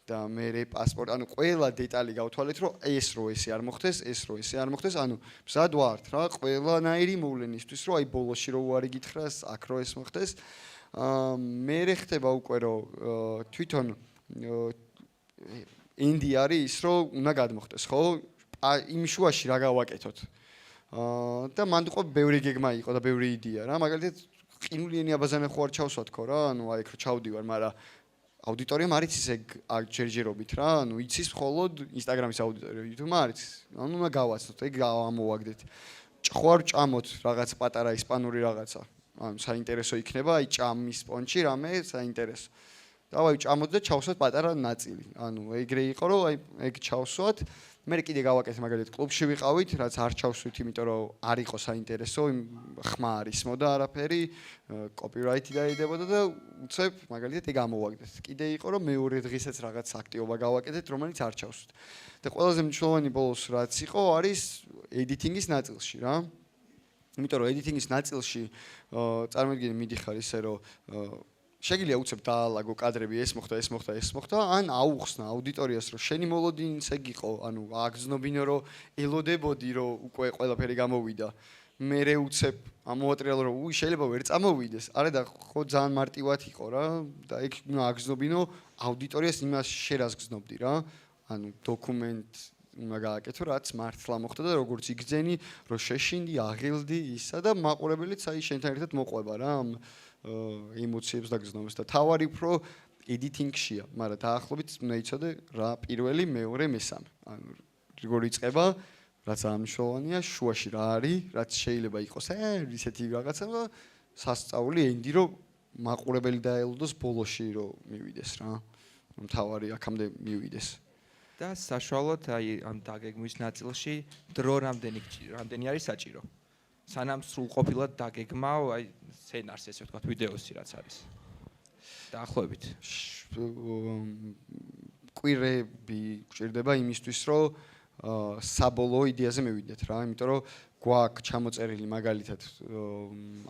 და მე პასპორტი ანუ ყველა დეტალი გავთვალეთ რომ ეს რო ესე არ მოხდეს ეს რო ესე არ მოხდეს ანუ მზად ვართ რა ყველანაირი მოვლენისთვის რომ აი ბოლოში რო უარი გითხრას აქ რო ეს მოხდეს მე ხდება უკვე რომ თვითონ ინდი არის ის რომ უნდა გადმოხდეს ხო იმ შუაში რა გავაკეთოთ და მანდ უკვე ბევრი გეგმა იყო და ბევრი იდეა რა მაგალითად ყინულიანი აბაზანე ხო არ ჩავსვათ ხო რა ანუ აი ეგ რო ჩავდივარ მაგრამ აუდიტორიამ არ იცის ეგ ჯერჯერობით რა, ანუ იცის მხოლოდ Instagram-ის აუდიტორია, YouTube-მა არ იცის. ანუ უნდა გავაცნოთ, ეგ ამოვაგდეთ. ჭხვარ ჭამოთ რაღაც პატარა ისპანური რაღაცა. ანუ საინტერესო იქნება, აი ჭამის პონჩი რამე საინტერესო. დავაი ჭამოთ და ჩავსვათ პატარა ნაწილი. ანუ ეგრე იყო რომ აი ეგ ჩავსვათ. მე კიდე გავაკეთე მაგალითად კლუბში ვიყავით, რაც არ ჩავსვით, იმიტომ რომ არ იყო საინტერესო, ხმა არ ისმოდა არაფერი, კოპირაითი დაიდებოდა და უცებ მაგალითად ეგ ამოვაგდეთ. კიდე იყო რომ მეორე დღესაც რაღაც აქტივობა გავაკეთეთ, რომელიც არ ჩავსვით. და ყველაზე მნიშვნელოვანი ბოლოს რაც იყო, არის editing-ის ნაწილში რა. იმიტომ რომ editing-ის ნაწილში წარმოიდგინე მიდიხარ ისე რომ შეგიძლია უცებ დაალაგო კადრები ეს მოხდა ან აუხსნა აუდიტორიას რომ შენი მოლოდინს ეგ იყო ანუ აგზნობინო რომ ელოდებოდი რომ უკვე ყველაფერი გამოვიდა მე უცებ ამოვატრიალო რომ შეიძლება ვერ წამოვიდეს არა და ხო ძალიან მარტივად იყო რა და ეგ აგზნობინო აუდიტორიას იმას შერას გზნობდი რა ანუ დოკუმენტ უნდა გააკეთო რაც მართლა მოხდა და როგორც იგძენი რომ შეშინდი აღილდი ისა და მაყურებელიც აი შენთან ერთად მოყვება რა ემოციებს დაგზნობს და თავარი უფრო editing-შია, მაგრამ დაახლოებით უნდა იცოდე რა პირველი, მეორე, მესამე. ანუ როგორ იწყება, რაც ამშოვანია, შუაში რა არის, რაც შეიძლება იყოს ისეთი რაღაცა და სასწაული ენდი რომ მაყურებელი დაელოდოს ბოლოში რომ მივიდეს რა. რომ თავარი აქამდე მივიდეს. და საშუალოდ აი ამ დაგეგმვის ნაწილში დრო რამდენი არის საჭირო. სანამ სრულყოფილად დაგეგმავ აი სცენარს ესე ვთქვათ ვიდეოსი რაც არის. დაახლოებით. კვირები გჭირდება იმისთვის რომ საბოლოო იდეაზე მივიდეთ რა, იმიტომ რომ გვაქვს ჩამოწერილი მაგალითად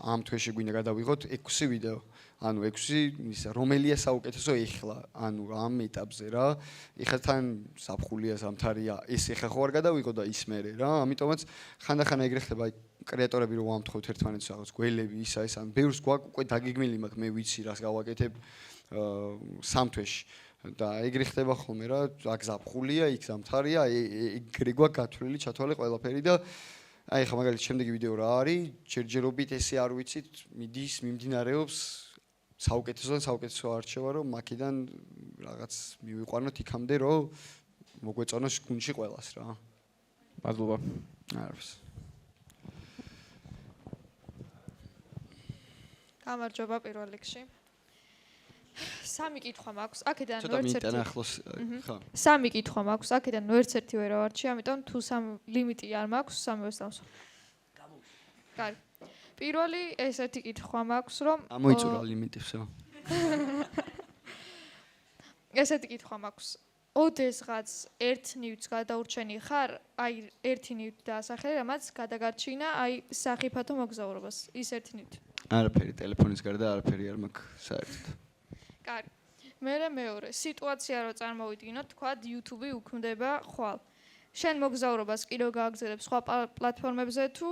ამ თვეში გვინდა გადავიღოთ 6 ვიდეო. ანუ 6 ისა რომელია საუკეთესო ეხლა, ანუ ამ ეტაპზე რა. ეხლა თან საფხულია ზამთარია, ეს ეხლა ხო არ გადავიღო და ის მერე რა. ამიტომაც ხანდახან ეგრე ხდება აი კრეატორები რომ ამთხოვთ ერთმანეთს რაღაც გველები ისა ეს ან ბევრს გვაქვს უკვე დაგეგმილი მაქვს მე ვიცი რას გავაკეთებ 3 თვეში. და ეგრე ხდება ხოლმე რა, აქ ზაფხულია, იქ ზამთარია, ეგრე გვაქვს გათვლილი ჩათვალე ყველაფერი და აი ხა მაგალითად შემდეგი ვიდეო რა არის, ჯერჯერობით ესე არ ვიცით, მიმდინარეობს საუკეთესო არჩევა რომ მაქედან რაღაც მივიყვანოთ იქამდე რომ მოგვეწონოს გუნდში ყველას რა. მადლობა. არის. გამარჯობა პირველ რიგში. 3 კითხვა მაქვს. აქედან ვერც ერთი. ცოტა ახლოს ხა. 3 კითხვა მაქვს. აქედან ვერც ერთი ვერ ავარჩი, ამიტომ თუ ლიმიტი არ მაქვს, 3-ს დავსვა. კარგი. პირველი ესეთი კითხვა მაქვს, რომ ამოიწურა ლიმიტი всё. ესეთი კითხვა მაქვს. ოდესღაც ერთ ნივთს გადაურჩენი ხარ, აი ერთი ნივთი დაასახელე, რამაც გადაგარჩინა აი სახიფათო მოგზაურობას. ის ერთი ნივთი. არაფერი ტელეფონის გარდა არაფერი არ მაქვს საერთოდ. კარგი. მეორე სიტუაცია რო წარმოვიდგინოთ, თქვა YouTube უქმდება ხვალ. შენ მოგზაურობას კიდევ გააგრძელებ სხვა პლატფორმებზე თუ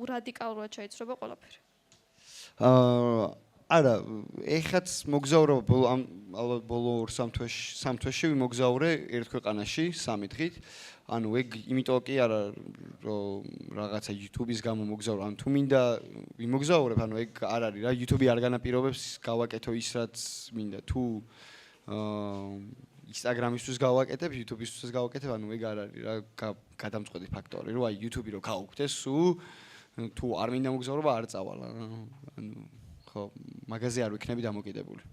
რადიკალურად ჩაიცრობა ყველაფერი? არა, ეხაც მოგზაურობა ალბათ ბოლო 3 თვეში ვიმოგზაურე ერთ ქვეყანაში 3 დღით. ანუ ეგ იმიტომ კი არა რომ რაღაცა YouTube-ის გამო მოგზაურე, ანუ თუ მინდა ვიმოგზაურებ, ანუ ეგ არ არის რა, YouTube არ განაპირობებს გავაკეთო ის რაც მინდა. თუ Instagram-ისთვის გავაკეთებ, YouTube-ისთვის გავაკეთებ, ანუ ეგ არ არის რა, გადამწყვეტი ფაქტორი, რომ აი YouTube-ი რო გავუქდეს, თუ არ მინდა მოგზაურობა არ წავალ. ანუ ხო, მაგაზე არ ვიქნები დამოკიდებული.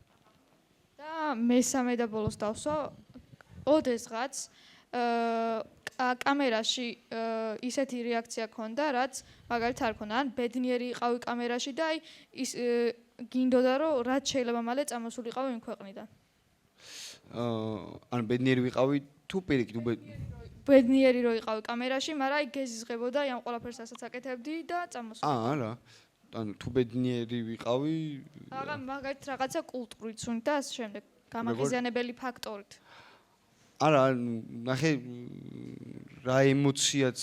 და მესამე და ბოლოს დავსვა, ოდესღაც კამერაში ისეთი რეაქცია ქონდა, რაც მაგალითად არ ქონდა, ან ბედნიერი იყავი კამერაში და აი ის გინდოდა რომ რაც შეიძლება მალე წამოსულიყავი იმ ქვეყნიდან. ან ბედნიერი ვიყავი თუ პირიქით ბედნიერი რო იყავი კამერაში, მაგრამ აი გეზიზღებოდა ამ ყველაფერს ასაც აკეთებდი და წამოსული. არა. ანუ თუ ბედნიერი ვიყავი, aga მაგალითად რაღაცა კულტურით სუნით და ასე შემდეგ, გამაღიზიანებელი ფაქტორით. არა, ნახე რა ემოციაც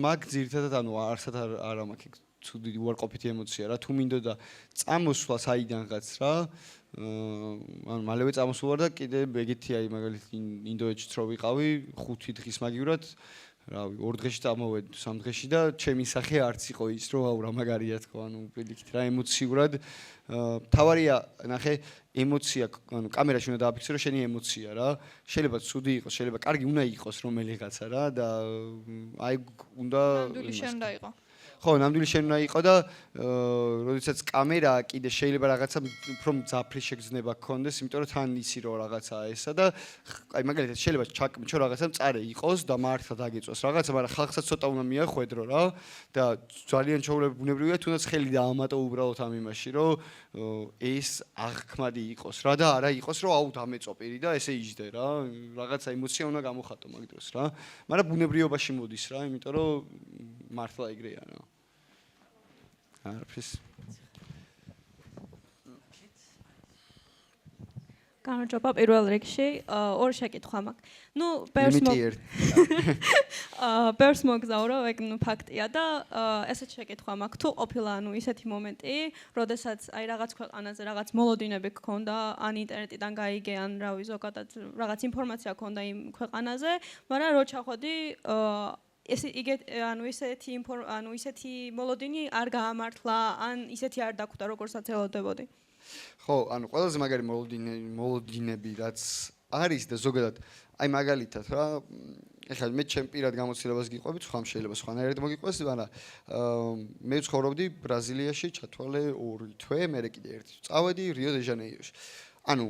მაქვს ძირითადად, ანუ არსად არა მაქვს ცუდი უარყოფითი ემოცია რა, თუ მინდოდა წამოსვლა საიდანღაც რა, ანუ მალევე წამოსულ ვარ და კიდე ეგეთი აი მაგალითად ინდოეთშიც რო ვიყავი 5 დღის მაგივრად რავი 2 დღეში წამოვედი 3 დღეში და ჩემი სახე არც იყო ის რომ აუ რა მაგარია თქო ანუ პირიქით რა ემოციურად თავარია ნახე ემოცია ანუ კამერაში უნდა დააფიქსირო შენი ემოცია რა შეიძლება ცუდი იყოს შეიძლება კარგი უნდა იყოს რომელიღაცა რა და აი უნდა ნამდვილი შენ უნდა იყო ხო ნამდვილი შენ უნდა იყო და როდესაც კამერა კიდე შეიძლება რაღაცა უფრო მძაფრი შეგრძნება გქონდეს იმიტომ რომ თან იცი რომ რაღაცაა ესა და აი მაგალითად შეიძლება ჩაკმჩო რაღაცა მწარე იყოს და მართლა დაგეწოს რაღაცა მაგრამ ხალხსაც ცოტა უნდა მიახვედრო რა და ძალიან ჩვეულებრივია თუნდაც ხელი დაამატო უბრალოდ ამ იმაში რომ ეს აღქმადი იყოს რა და არა იყოს რომ აუ დამეწო პირი და ესე იჯდე რა რაღაცა ემოცია უნდა გამოხატო მაგ დროს რა მაგრამ ბუნებრიობაში მოდის რა იმიტომ რომ მართლა ეგრეა რა არაფერს გამარჯობა პირველ რიგში ორი შეკითხვა მაქვს. ნუ ბერს მოგზაურო, ეგ ნუ ფაქტია და ესეც შეკითხვა მაქვს. თუ ყოფილა ანუ ისეთი მომენტი, როდესაც აი რაღაც ქვეყანაზე რაღაც მოლოდინები გქონდა, ან ინტერნეტიდან გაიგე, ან რავი, ზოგადად რაღაც ინფორმაცია გქონდა იმ ქვეყანაზე, მაგრამ რო ჩახვედი ანუ ისეთი მოლოდინი არ გაამართლა, ან ისეთი არ დაგვდა, როგორცაც ელოდებოდი. ხო, ანუ ყველაზე მაგარი მოლოდინები რაც არის და ზოგადად აი მაგალითად რა ეხლა მე ჩემ პირად გამოცდილებას გიყვებით, სხვა შეიძლება სხვანაირად მოგიყვეს, მაგრამ მე ვცხოვრობდი ბრაზილიაში, ჩათვალე 2 თვე, მე კიდე 1 წავედი რიო-დე-ჟანეიროში. ანუ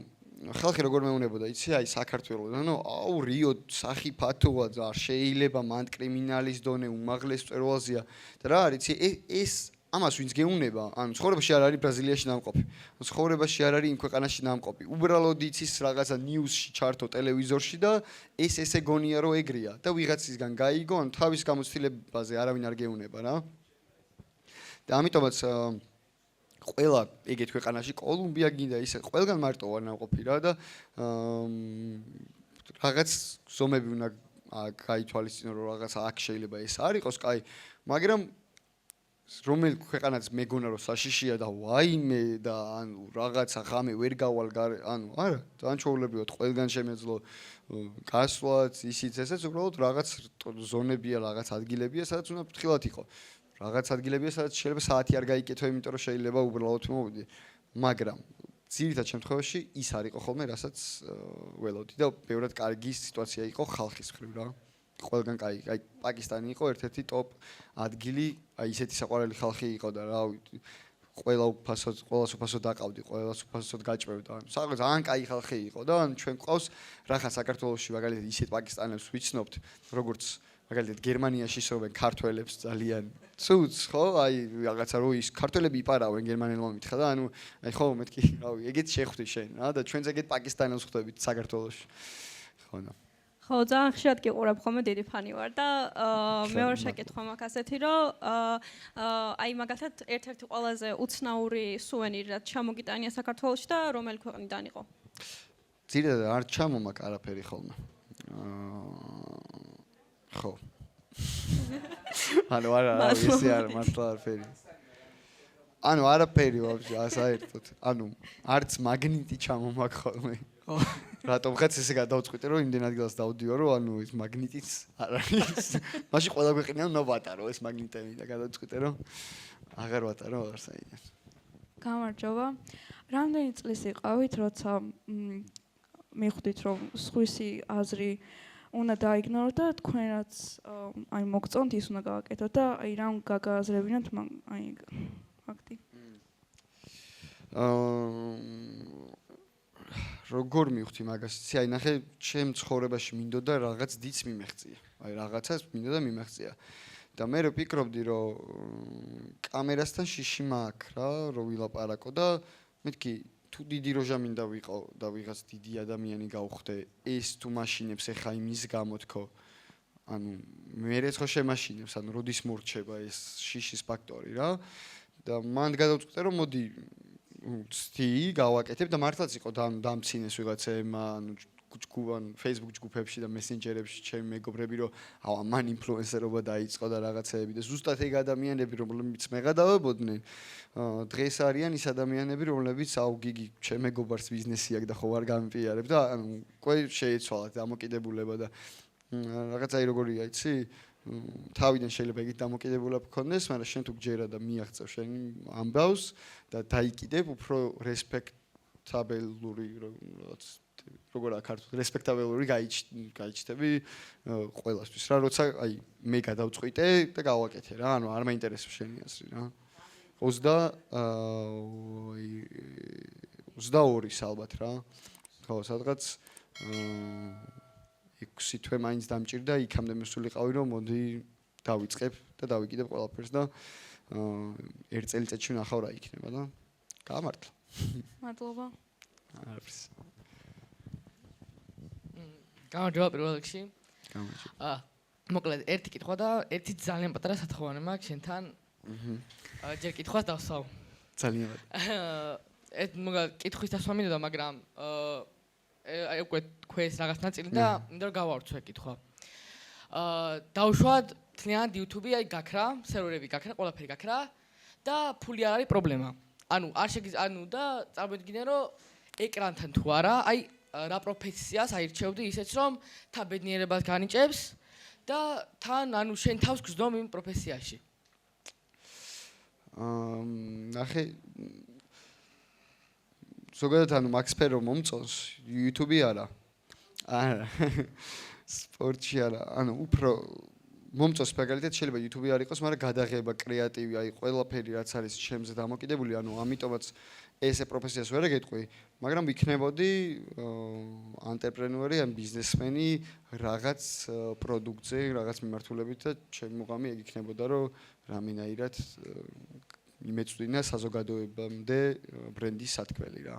ხალხი როგორ მეუნებოდა, იცი, აი საქართველოსთან, ნუ აუ რიო სახი ფათოა, არ შეიძლება მან კრიმინალის დონე უმაღლეს მწვერვალზეა და რა არის, ეს ამას ვინც გეუნება, ანუ ცხოვრებაში არ არის ბრაზილიაში ნამყოფი. ცხოვრებაში არ არის იმ ქვეყანაში ნამყოფი. უბრალოდ იცის რაღაცა ნიუსში ჩართო ტელევიზორში და ესე გონია რომ ეგრეა და ვიღაცისგან გაიგო, ანუ თავის გამოცდილებაზე არავინ არ გეუნება რა. და ამიტომაც ყველა ეგეთ ქვეყანაში კოლუმბია გინდა ისე ყველგან მარტო არ ნამყოფი რა და რაღაც ზომები უნდა გაითვალისწინო რომ რაღაც აქ შეიძლება ეს არ იყოს, კაი, მაგრამ რომელ ქვეყანაც მეგონა რომ საშიშია და ვაიმე და ანუ რაღაცა ღამე ვერ გავალ ანუ არა ძალიან ჩვეულებრივად ყველგან შემეძლო გასვლაც ისიც ესეც უბრალოდ რაღაც ზონებია რაღაც ადგილებია სადაც უნდა ფრთხილად იყო რაღაც ადგილებია სადაც შეიძლება საათი არ გაიკეთო იმიტომ რომ შეიძლება უბრალოდ მოვიდი მაგრამ ძირითად შემთხვევაში ის არ იყო ხოლმე რასაც ველოდი და ბევრად კარგი სიტუაცია იყო ხალხის მხრივ რა ყველგან კაი, აი პაკისტანი იყო ერთ-ერთი ტოპ ადგილი, აი ისეთი საყვარელი ხალხი იყო და რა ყველას უფასოდ დაყავდი, ყველას უფასოდ გაჭმევდა. ანუ ძალიან კაი ხალხი იყო და ჩვენ გვყავს რახან საქართველოში მაგალითად ისეთ პაკისტანელს ვიცნობთ, როგორც მაგალითად გერმანიაში ისრობენ ქართველებს ძალიან ცუდს, ხო? აი რაღაცა რო ის ქართველები იპარავენ გერმანელმა მითხრა და ანუ აი ხო მეთქი, რავი, ეგეთ შეხვდი შენ რა და ჩვენც ეგეთ პაკისტანელს ხვდებით საქართველოში. ხო და ხო, ძალიან ხშირად გიყურებ ხოლმე დიდი ფანი ვარ და მეორე შეკითხვა მაქვს ასეთი, რომ აი მაგალითად ერთ-ერთი ყველაზე უცნაური სუვენირი რაც ჩამოგიტანია საქართველოში და რომელი ქვეყნიდან იყო? ძირითადად არ ჩამომაკ არაფერი ხოლმე. ხო. ანუ არა, ისე არ მართლა არაფერი. ანუ არაფერი ვაფშე, საერთოდ. ანუ არც მაგნიტი ჩამომაკ ხოლმე. რატომღაც ესე გადავწყვიტე რომ იმდენ ადგილას დავდიო რომ ანუ ეს მაგნიტიც არ არის. მაშინ ყველა ქვეყანა უნდა ვატარო ეს მაგნიტები და გადავწყვიტე რომ აღარ ვატარო აღარ საიდან. გამარჯობა. რამდენი წლის იყავით, როცა მიხვდით რომ სხვისი აზრი უნდა დაიგნოროთ და თქვენაც აი მოგწონთ ის უნდა გავაკეთოთ და აი რამ გაგაზრებინოთ აი ფაქტი. როგორ მივხვდი მაგას? აი ნახე, ჩემ ცხოვრებაში მინდოდა რაღაც დიც მიმეღწია. აი რაღაცას მინდოდა მიმეღწია. და მე რო ვფიქრობდი, რომ კამერასთან შიში მაქვს რა, რომ ვილაპარაკო და მეთქი თუ დიდი როჟა მინდა ვიყო და ვიღაც დიდი ადამიანი გავხდე, ეს თუ მაშინებს ეხა იმის გამო თქო. ანუ მერეც ხო შემაშინებს, ანუ როდის მორჩება ეს შიშის ფაქტორი რა. და მან გადავწყვიტე რომ მოდი ცდი გავაკეთებ და მართლაც იყო დამცინეს ვიღაცემა ანუ ჯგუფან Facebook ჯგუფებში და მესენჯერებში ჩემი მეგობრები რომ ავა მან ინფლუენსერობა დაიწყო და რაღაცეები და ზუსტად ეგ ადამიანები რომლებიც მეღადავებოდნენ დღეს არიან ის ადამიანები რომლებიც აუ გიგი ჩემ მეგობარს ბიზნესი აქვს და ხო არ გამპიარებ და ანუ ყველა შეეცვალათ დამოკიდებულება და რაღაცაი როგორია იცი თავიდან შეიძლება ეგეთ დამოკიდებულება გქონდეს, მაგრამ შენ თუ გჯერა და მიაღწევ შენ ამბავს და დაიკიდებ უფრო რესპექტაბელური როგორ ქართულად რესპექტაბელური გაიჩნდები ყველასთვის რა, როცა აი მე გადავწყვიტე და გავაკეთე რა, ანუ არ მაინტერესებს შენი აზრი რა. 22 ალბათ რა. ხო, სადღაც 6 თვე მაინც დამჭირდა, იქამდე მოსულიყავი რომ მოდი დავიწყებ და დავიკიდებ ყველაფერს და ერთ წელიწადში ვნახავ რა იქნება და გამართლა. მადლობა. არის. გამარჯობა პირველ რიგში. გამარჯობა. მოკლედ ერთი კითხვა და ერთი ძალიან პატარა სათხოვანი მაქვს შენთან. ჯერ კითხვას დავსვავ. ძალიან. მოკლედ კითხვის დასვა მინდოდა, მაგრამ აი უკვე თქვენს რაღაც ნაწილი და მინდა რომ გავავრცო კითხვა. დავუშვათ თლიანად YouTube-ი აი გაქრა, სერვერები გაქრა, ყველაფერი გაქრა და ფული არ არის პრობლემა. ანუ არ ანუ და წარმოიდგინე რომ ეკრანთან თუ არა, აი რა პროფესიას აირჩევდი ისეც რომ თან ბედნიერებას განიჭებს და თან ანუ შენ თავს გზდომ იმ პროფესიაში. ნახე ზოგადად ანუ მაგ სფერო მომწონს YouTube-ი არა. არა. სპორტში არა. ანუ უფრო მომწონს მაგალითად შეიძლება YouTube-ი არ იყოს, მაგრამ გადაღება, კრეატივი, აი ყველაფერი რაც არის ჩემზე დამოკიდებული, ანუ ამიტომაც ესე პროფესიას ვერ ეგეთყვი, მაგრამ ვიქნებოდი ანტრეპრენერი ან ბიზნესმენი რაღაც პროდუქტზე, რაღაც მიმართულებით და ჩემი მუღამი ეგ იქნებოდა, რომ რამენაირად იმეწვდინა საზოგადოებამდე ბრენდის სათქმელი რა.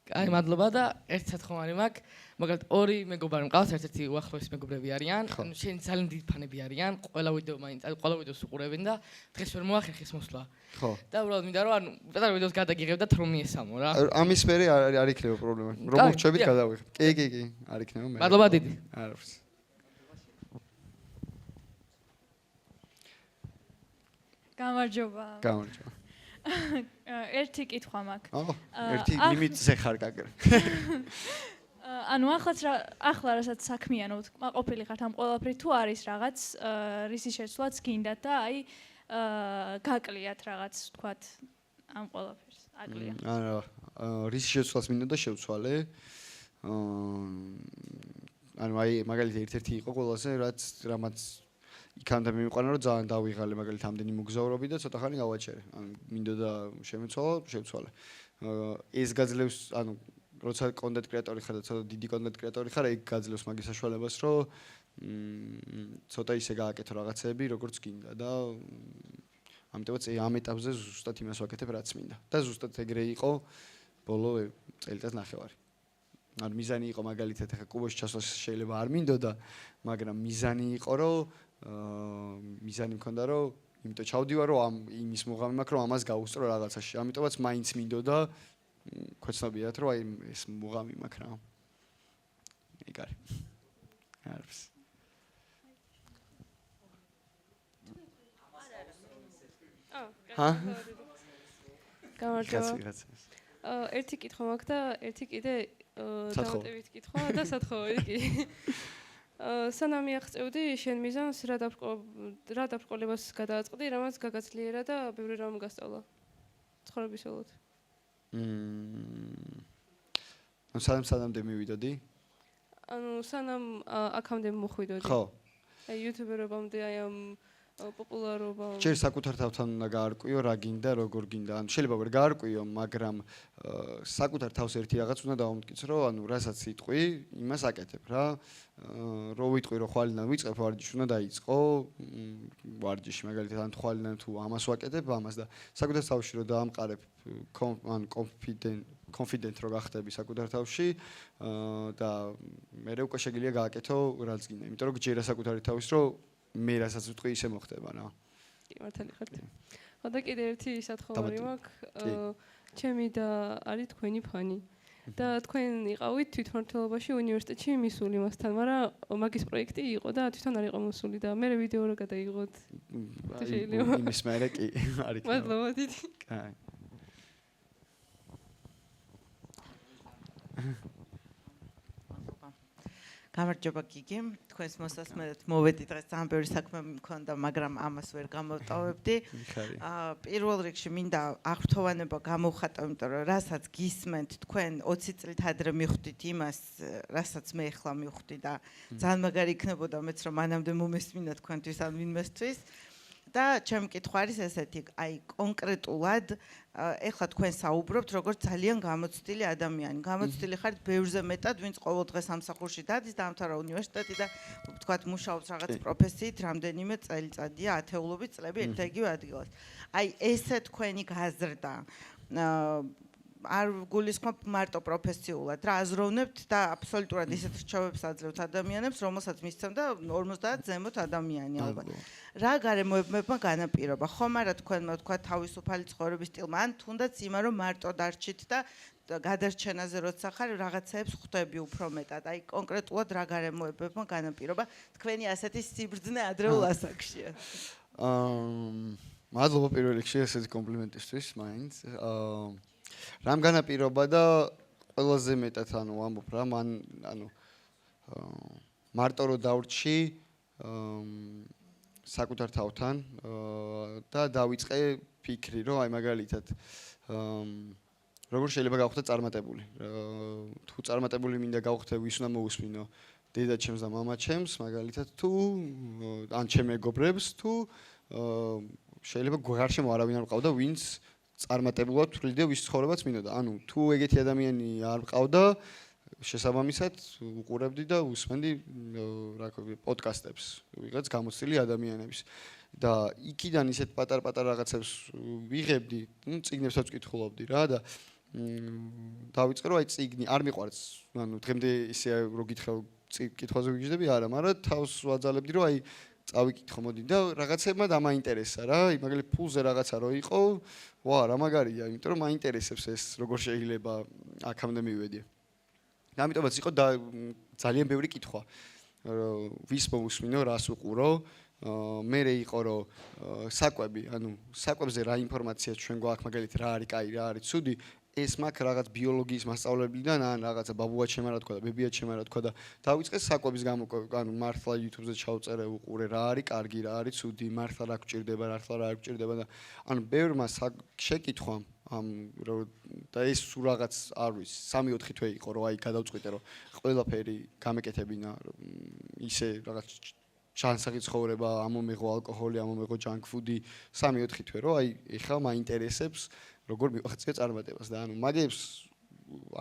აი მადლობა და ერთ სათხოვარი მაქვს. მაგალითად ორი მეგობარი მყავს, ერთ-ერთი უახლოესი მეგობრები არიან. ანუ შენ ძალიან დიდი ფანები არიან. ყველა ვიდეო მაინც ყველა ვიდეოს უყურებენ და დღეს ვერ მოახერხეს მოსვლა. ხო. და უბრალოდ მინდა რომ ანუ პატარა ვიდეოს გადაგიღებ და თრომი ესამო რა. ამის სფერი არ იქნება პრობლემა. რომ მოვრჩებით გადავიღებ. კი, არ იქნება მე. მადლობა დიდი. არის. გამარჯობა. გამარჯობა. ერთი კითხვა მაქვს. ერთი ლიმიტზე ხარ გაგერ. ანუ ახლა რასაც საქმიანობთ, ყოფილი ხართ ამ ყველაფერი თუ არის რაღაც რისი შეცვლაც გინდათ და აი გაკლიათ რაღაც თქვათ ამ ყველაფერს. აკლიათ. არა, რისი შეცვლაც მინდოდა შევცვალე. ანუ აი მაგალითად ერთ-ერთი იყო ყველაზე რამაც იქამდე მივიყვანა რომ ძალიან დავიღალე მაგალითად ამდენი მოგზაურობი და ცოტა ხანი გავაჩერე. ანუ მინდოდა შევცვალე. ეს გაძლევს, ანუ როცა კონტენტ კრეატორი ხარ და ცოტა დიდი კონტენტ კრეატორი ხარ, ეგ გაძლევს მაგის საშუალებას, რომ ცოტა ისე გააკეთო რაღაცები, როგორც გინდა და ამიტომაც ამ ეტაპზე ზუსტად იმას ვაკეთებ, რაც მინდა. და ზუსტად ეგრე იყო ბოლო წელიწად ნახევარი. ანუ მიზანი იყო მაგალითად ახლა კუბოში ჩასვლა შეიძლება არ მინდოდა, მაგრამ მიზანი იყო რომ მიზანი მქონდა რომ იმიტომ ჩავდივარ რომ ამ იმის მუღამი მაქვს რომ ამას გავუსწრო რაღაცაში. ამიტომაც მაინც მინდოდა ქვეცნობიათ რომ აი ეს მუღამი მაქვს რა. ეგ არის. არის. გამარჯობა. ერთი კითხვა მაქვს და ერთი კიდე დამატებით კითხვა და სათხოვარი კი. სანამ მიაღწევდი შენ მიზანს რა დაბრკოლებას გადააწყდი, რამაც გაგაცლიერა და ბევრი რამ გასწავლა. ცხოვრებისეულოდ. სანამდე მივიდოდი? ანუ სანამ აქამდე მოხვიდოდი. ხო. აი იუთუბერობამდე აი ამ პოპულარობა. ჯერ საკუთარ თავთან უნდა გაარკვიო რა გინდა, როგორ გინდა. ანუ შეიძლება ვერ გაარკვიო, მაგრამ საკუთარ თავს ერთი რაღაც უნდა დავამტკიცო, ანუ რასაც იტყვი, იმას აკეთებ რა. რო ვიტყვი, რომ ხვალიდან ვიწყებ, ვარჯიში უნდა დაიწყო. ვარჯიში მაგალითად ან ხვალიდან თუ ამას ვაკეთებ, ამას და საკუთარ თავში რო დაამყარებ, ან confident რო გახდები საკუთარ თავში და მე უკვე შეგიძლია გააკეთო რაც გინდა. იმიტომ რომ გჯერა საკუთარი თავის, რომ მე რასაც ვიტყვი, ისე მოხდება რა. კი, მართალი ხართ. ხო და კიდე ერთი სათხოვარი მაქვს. ჩემი და არის თქვენი ფანი. და თქვენ იყავით თვითმმართველობაში უნივერსიტეტში მისული მასთან, მაგრამ მაგის პროექტი იყო და თვითონ არ იყო მოსული და მე ვიდეო რა გადაიღოთ. შეიძლება. იმის მერე კი არ იქნება. მადლობა დიდი. კაი. გამარჯობა გიგი, თქვენს მოსასმენად მოვედი დღეს ძალიან ბევრი საქმე მქონდა, მაგრამ ამას ვერ გამოვტოვებდი. პირველ რიგში მინდა აღფრთოვანება გამოვხატო, იმიტომ რომ რასაც გისმენთ თქვენ 20 წლით ადრე მიხვდით იმას, რასაც მე ახლა მივხვდი და ძალიან მაგარი იქნებოდა მეც რომ მანამდე მომესმინა თქვენთვის ან ვინმესთვის. და ჩემი კითხვა არის ესეთი, აი კონკრეტულად ეხლა თქვენ საუბრობთ როგორც ძალიან გამოცდილი ადამიანი. გამოცდილი ხართ ბევრზე მეტად, ვინც ყოველ დღე სამსახურში დადის, დაამთავრა უნივერსიტეტი და ვთქვათ მუშაობს რაღაც პროფესიით, რამდენიმე წელიწადია, ათეულობით წლები ერთ და იგივე ადგილას. აი ესე თქვენი გაზრდა არ გულისხმობ მარტო პროფესიულად, რა აზროვნებთ და აბსოლუტურად ისეთ რჩევებს აძლევთ ადამიანებს, რომელსაც მისცემდა 50 ზემოთ ადამიანი ალბათ. რა გარემოებებმა განაპირობა? ხომ არა თქვენმა თქვა თავისუფალი ცხოვრების სტილმა, ან თუნდაც იმა რომ მარტო დარჩით და გადარჩენაზე როცა ხარ რაღაცეებს ხვდები უფრო მეტად. აი კონკრეტულად რა გარემოებებმა განაპირობა თქვენი ასეთი სიბრძნე ადრეულ ასაკშია? მადლობა პირველ რიგში ესეთი კომპლიმენტისთვის, მაინც. რამ განაპირობა და ყველაზე მეტად ამბობ რა, მან მარტო რო დავრჩი საკუთარ თავთან და დავიწყე ფიქრი, რომ აი მაგალითად როგორ შეიძლება გავხდე წარმატებული. თუ წარმატებული მინდა გავხდე, ვის უნდა მოусმინო? დედაჩემს და მამაჩემს, მაგალითად თუ ან ჩემ მეგობრებს, თუ შეიძლება გარშემო არავინ არ მყავდა, ვინც წარმატებულად თვლიდა ვის ცხოვრებაც მინდოდა. ანუ თუ ეგეთი ადამიანი არ მყავდა, შესაბამისად უყურებდი და უსმენდი რა ქვია პოდკასტებს, ვიღაც გამოცდილი ადამიანების. და იქიდან ისეთ პატარ-პატარ რაღაცებს ვიღებდი, წიგნებსაც ვკითხულობდი რა და დავიწყე რომ აი წიგნი არ მიყვარს, ანუ დღემდე ისე რო გითხრა კითხვაზე ვიგიჟდები, არა, მაგრამ თავს ვაძალებდი რომ აი წავიკითხო მოდი და რაღაცებმა დამაინტერესა რა, მაგალითად ფულზე რაღაცა რო იყო, ვა რა მაგარია, იმიტომ რომ მაინტერესებს ეს როგორ შეიძლება აქამდე მივედი. და ამიტომაც იყო ძალიან ბევრი კითხვა. ვის მოусმინო, რას უყურო, მერე იყო რომ საკვები, ანუ საკვებზე რა ინფორმაცია ჩვენ გვაქვს, მაგალითად რა არის კაი, რა არის ცუდი, ეს მაქვს რაღაც ბიოლოგიის მასწავლებელიდან ან რაღაცა ბაბუა ჩემ რა თქვა და ბებია ჩემ რა თქვა და დავიწყე საკვების გამოკვება, ანუ მართლა YouTube-ზე ჩავწერე უყურე რა არის კარგი, რა არის ცუდი, მართლა რა გჭირდება, მართლა რა არ გჭირდება და ანუ ბევრმა შეკითხვა და ეს სულ რაღაც არ ვიცი 3-4 თვე იყო რომ აი გადავწყვიტე რომ ყველაფერი გამეკეთებინა ისე რაღაც ჩანსაღი ცხოვრება, ამომეღო ალკოჰოლი, ამომეღო junk food-ი 3-4 თვე რომ აი ეხლა მაინტერესებს როგორ მივახციე წარმატებას და ანუ მაგებს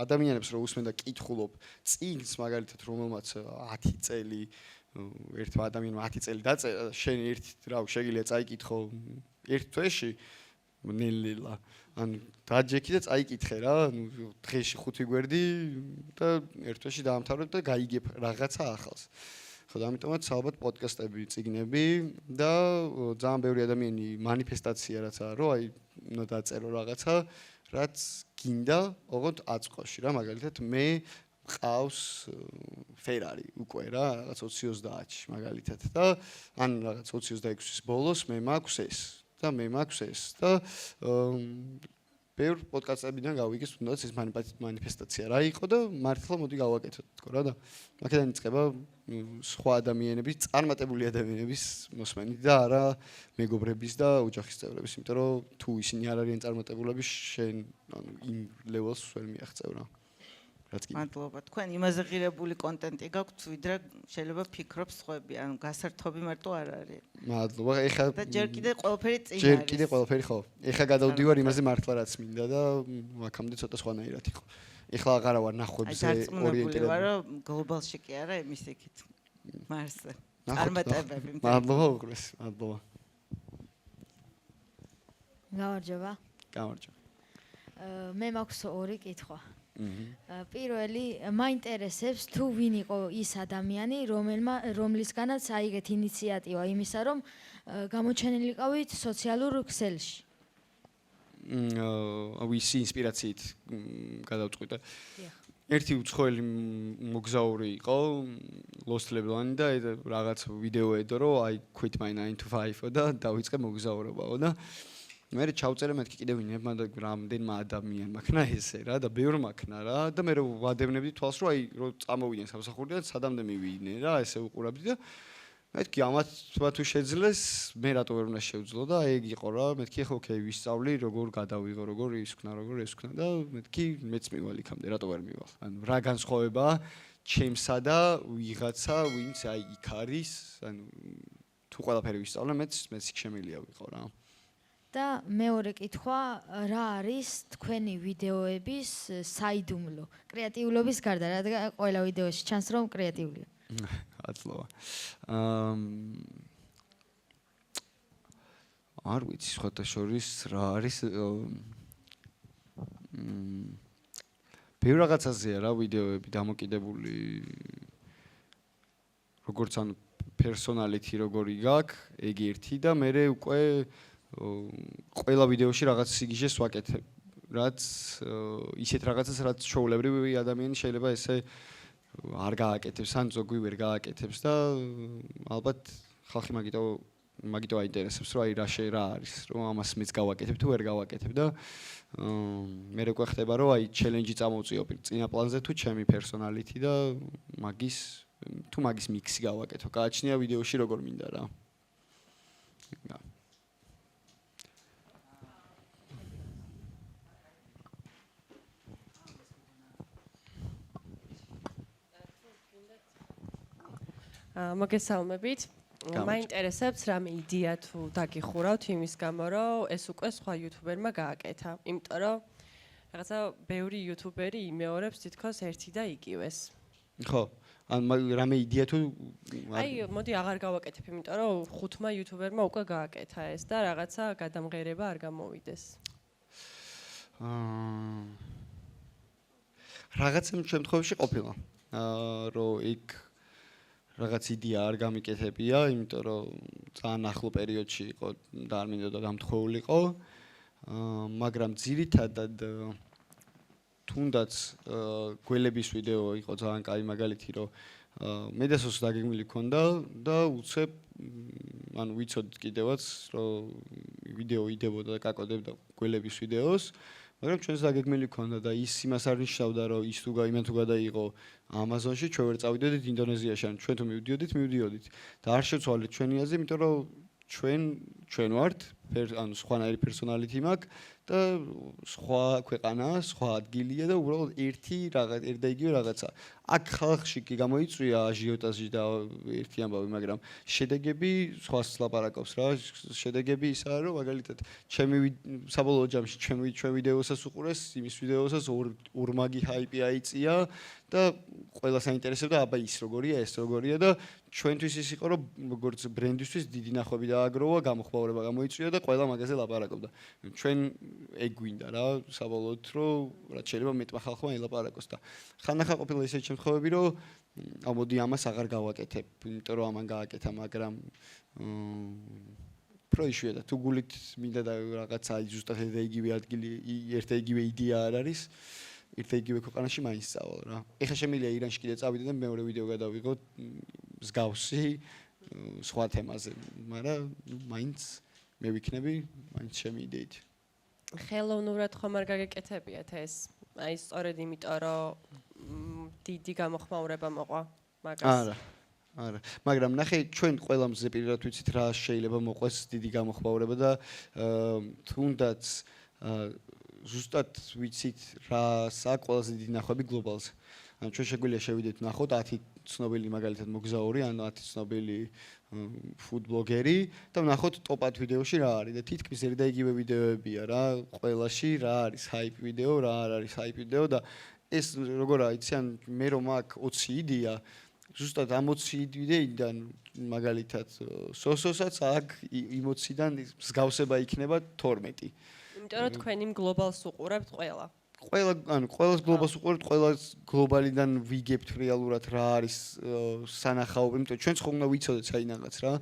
ადამიანებს რო უსმენ და კითხულობ წიგნს მაგალითად რომელმაც 10 წელი ერთ ადამიანმა 10 წელი დაწერა შენ ერთ რა შეგიძლია წაიკითხო ერთ თვეში ნელილა ანუ დაჯექი და წაიკითხე რა ანუ დღეში 5 გვერდი და ერთ თვეში დაამთავრებ და გაიგებ რაღაცა ახალს ხო და ამიტომაც ალბათ პოდკასტები, წიგნები და ძალიან ბევრი ადამიანი მანიფესტაცია რაც არის რომ აი უნდა დაწერო რაღაცა რაც გინდა ოღონდ აწყოში რა მაგალითად მე ყავს Ferrari უკვე რა რაღაც 2030-ში მაგალითად და ან რაღაც 2026-ის ბოლოს მე მაქვს ეს და მე მაქვს ეს და ბევრ პოდკასტებიდან გავიგე თუნდაც ეს მანიფესტაცია რა იყო და მართლა მოდი გავაკეთოთ თქო რა და აქედან იწყება სხვა ადამიანების წარმატებული ადამიანების მოსმენი და არა მეგობრების და ოჯახის წევრების იმიტომ რომ თუ ისინი არ არიან წარმატებულები შენ ანუ იმ ლეველს ვერ მიაღწევ რა მადლობა თქვენ იმაზე ღირებული კონტენტი გაქვთ ვიდრე შეიძლება ფიქრობ სხვები ანუ გასართობი მარტო არ არის მადლობა ეხა და ჯერ კიდე ყველაფერი წინ არის ჯერ კიდე ყველაფერი ხო ეხა გადავდივარ იმაზე მართლა რაც მინდა და აქამდე ცოტა სხვანაირად იყო ეხლა აღარა ვარ ნახვებზე ორიენტირებული ვარ რომ გლობალში კი არა იმის იქით მარსზე წარმატებები მადლობა უყურეს მადლობა გამარჯობა მე მაქვს ორი კითხვა პირველი მაინტერესებს თუ ვინ იყო ის ადამიანი რომლისგანაც აიგეთ ინიციატივა იმისა რომ გამოჩენილიყავით სოციალურ ქსელში ვისი ინსპირაციით გადავწყვიტე ერთი უცხოელი მოგზაური იყო Lost Level-ანი და რაღაც ვიდეო ედო რომ I quit my 9 to 5 და დავიწყე მოგზაურობაო და მე ჩავწერე მეთქი კიდევ ვინებმა და რამდენმა ადამიანმა ქნა ესე რა და ბევრმა ქნა რა და მე ვადევნებდი თვალს რომ აი რო წამოვიდნენ სამსახურიდან სადამდე მივიდნენ რა ესე უყურებდი და მეთქი ამათ თუ შეძლეს მე რატო ვერ უნდა შევძლო და ეგ იყო რა მეთქი ხო ოკეი ვისწავლი როგორ გადავიღო როგორ ის ვქნა და მეთქი მეც მივალ იქამდე რატო ვერ მივალ ანუ რა განსხვავებაა ჩემსა და ვიღაცა ვინც აი იქ არის ანუ თუ ყველაფერი ვისწავლე მეც იქ შემიძლია ვიყო რა და მეორე კითხვა რა არის თქვენი ვიდეოების საიდუმლო კრეატიულობის გარდა რადგან ყველა ვიდეოში ჩანს რომ კრეატიულია აცლოა არ ვიცი სხვათა შორის რა არის ბევრ რაღაცაზეა რა ვიდეოები დამოკიდებული როგორც ანუ პერსონალიტი როგორი გაქვს ეგ ერთი და მე უკვე ყველა ვიდეოში რაღაც სიგიჟეს ვაკეთებ რაც ისეთ რაღაცას რაც ჩვეულებრივი ადამიანი შეიძლება ესე არ გააკეთებს ან ზოგი ვერ გააკეთებს და ალბათ ხალხი მაგიტო აინტერესებს რომ აი რა არის რომ ამას მეც გავაკეთებ თუ ვერ გავაკეთებ და მე უკვე ხდება რომ აი ჩელენჯი წამოვწიო წინა პლანზე თუ ჩემი პერსონალიტი და მაგის მიქსი გავაკეთო გააჩნია ვიდეოში როგორ მინდა რა მოგესალმებით. მაინტერესებს რამე იდეა თუ დაგიხურავთ იმის გამო, რომ ეს უკვე სხვა იუთუბერმა გააკეთა. იმიტომ რომ რაღაცა ბევრი იუთუბერი იმეორებს თითქოს ერთი და იგივეს. ხო, ან რამე იდეა თუ აი, მოდი აღარ გავაკეთებ, იმიტომ რომ 5-მა იუთუბერმა უკვე გააკეთა ეს და რაღაცა გადამღერება არ გამოვიდეს. რაღაცა შემთხვევაში ყოფილა. რომ იქ რაღაც იდეა არ გამიკეთებია, იმიტომ რომ ძალიან ახლო პერიოდში იყო და არ მინდოდა დამთხოვილიყო. მაგრამ ძირითადად თუნდაც გველების ვიდეო იყო ძალიან კაი მაგალითი, რომ მე და სოს დაგეგმილი ქონდა და უცებ ანუ ვიცოდით კიდევაც, რომ ვიდეო იდებოდა და კაკოდებდა გველების ვიდეოს. მაგრამ ჩვენს დაგეგმილი ქონდა და ის იმას არ ნიშნავდა რომ ის თუ იმენ თუ გადაიღო Amazon-ში ჩვენ ვერ წავიდოდით ინდონეზიაში ან ჩვენ თუ მივდიოდით და არ შევცვალეთ ჩვენი აზრი იმიტომ რომ ჩვენ ვართ ანუ სხვანაირი პერსონალიტი მაქვს და სხვა ქვეყანაა, სხვა ადგილია და უბრალოდ ერთი და იგივე რაღაცა. აქ ხალხში კი გამოიწვია აჟიოტაჟი და ერთი ამბავი, მაგრამ შედეგები სხვას ლაპარაკობს რა. შედეგები ისაა, რომ მაგალითად ჩემი საბოლოო ჯამში ჩვენ ვიდეოსაც უყურეს, იმის ვიდეოსაც ორმაგი ჰაიპი აიწია და ყველას აინტერესებდა, აბა ის როგორია, ეს როგორია და ჩვენთვის ის იყო, რომ როგორც ბრენდისთვის დიდი ნახვები დააგროვა, გამოხმაურება გამოიწვია და ყველა მაგაზე ლაპარაკობდა. ჩვენ ეგ გვინდა რა, საბოლოოდ რომ რაც შეიძლება მეტმა ხალხმა ელაპარაკოს და ხანდახან ყოფილა ისეთი შემთხვევები, რომ მოდი ამას აღარ გავაკეთებ, იმიტომ რომ ამან გააკეთა, მაგრამ პროიშვია და თუ გულით მინდა და რაღაცა ზუსტად ერთ და იგივე ადგილი, ერთ და იგივე იდეა არ არის, ერთ და იგივე ქვეყანაში მაინც წავალ რა. ეხლა შემიძლია ირანში კიდე წავიდე და მეორე ვიდეო გადავიღო მსგავსი სხვა თემაზე, მაგრამ მაინც მე ვიქნები, მაინც ჩემი იდეით. ხელოვნურად ხომ არ გაგეკეთებიათ ეს? აი სწორედ იმიტომ რომ დიდი გამოხმაურება მოყვა მაგას. არა, მაგრამ ნახე ჩვენ ყველა მზე პირადად ვიცით რა შეიძლება მოყვეს დიდი გამოხმაურება და თუნდაც ზუსტად ვიცით რა საქმე ყველაზე დიდი ნახვები გლობალზე. ანუ ჩვენ შეგვიძლია შევიდეთ ნახოთ 10 ცნობილი მაგალითად მოგზაური ან 10 ცნობილი food blogeri და ვნახოთ ტოპ 10 ვიდეოში რა არის და თითქმის ერთ და იგივე ვიდეოებია რა ყველაში რა არის hype ვიდეო რა არ არის hype ვიდეო და ეს როგორ არის ან მე რომ აქ 20 იდეა ზუსტად ამ 20 იდეიდან მაგალითად სოსოსაც აქ 20-დან მსგავსება იქნება 12. იმიტომ რომ თქვენ იმ გლობალს უყურებთ ყველა. ყველას გლობალს უყურებთ, ყველას გლობალიდან ვიგებთ რეალურად რა არის სანახაობი, იმიტომ ჩვენც ხომ უნდა ვიცოდეთ საინაღაც რა,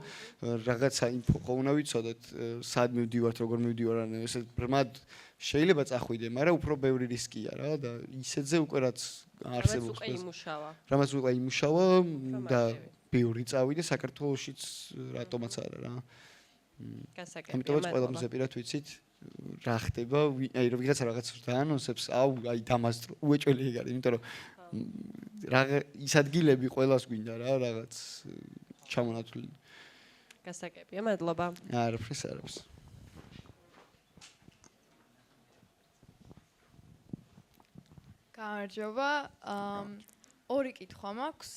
რაღაცა ინფო ხომ უნდა ვიცოდეთ, სად მივდივართ, როგორ მივდივარ, ან ესე ბრმად შეიძლება წახვიდე, მაგრამ უფრო ბევრი რისკია რა და ისეთზე უკვე რაც არსებობს. რამაც უკვე იმუშავა და ბევრი წავიდე საქართველოშიც რატომაც არა რა. გასაკეთებია. ამიტომაც ყველა მზე პირად ვიცით რა ხდება, აი რომ ვიღაცა რაღაც დაანონსებს, აი დამასწრო, უეჭველი ეგ არის, იმიტომ რომ ის ადგილები ყველას გვინდა რა, რაღაც ჩამონათვლილი. გასაგებია, მადლობა. არაფერს. გამარჯობა. ორი კითხვა მაქვს.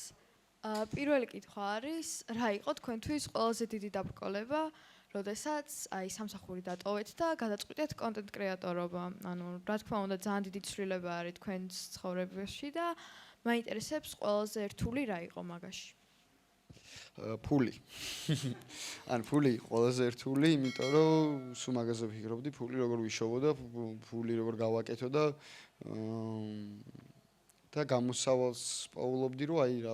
პირველი კითხვა არის, რა იყო თქვენთვის ყველაზე დიდი დაბრკოლება, როდესაც აი სამსახური დატოვეთ და გადაწყვიტეთ კონტენტ კრეატორობა. ანუ რა თქმა უნდა, ძალიან დიდი ცვლილება არის თქვენს ცხოვრებაში და მაინტერესებს ყველაზე რთული რა იყო მაგაში. ფული. ფული ყველაზე რთული, იმიტომ რომ სულ მაგაზე ვფიქრობდი, ფული როგორ ვიშოვო და ფული როგორ გავაკეთო და გამოსავალს პაულობდი, რომ აი რა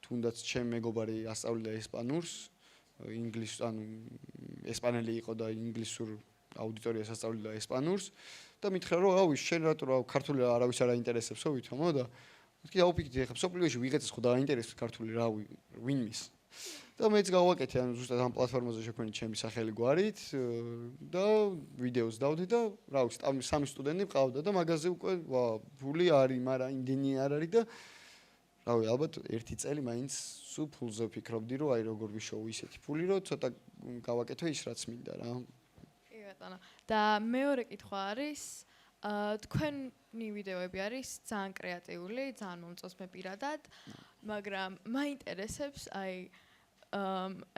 თუნდაც ჩემ მეგობარი ასწავლიდა ესპანურს, ესპანელი იყო და ინგლისურ აუდიტორიას ასწავლიდა ესპანურს და მითხრა რომ აუ შენ რატო რა ქართული არავის არ აინტერესებსო ვითომო და მეთქი აუპიქდი ახლა სოფლიოში ვიღაცას ხო დააინტერესებს ქართული რა ვინმის და მეც გავაკეთე ზუსტად ამ პლატფორმაზე შექმნით ჩემი სახელი გვარით და ვიდეოს დავდე და რა ვიცი სამი სტუდენტი მყავდა და მაგაზე უკვე ფული არის მაგრამ იმდენი არ არის და რავი ალბათ ერთი წელი მაინც სულ ფულზე ვფიქრობდი რომ აი როგორ ვიშოვო ისეთი ფული რომ ცოტა გავაკეთო ის რაც მინდა რა კი ბატონო და მეორე კითხვა არის თქვენი ვიდეოები არის ძალიან კრეატიული, ძალიან მომწონს მე პირადად, მაგრამ მაინტერესებს აი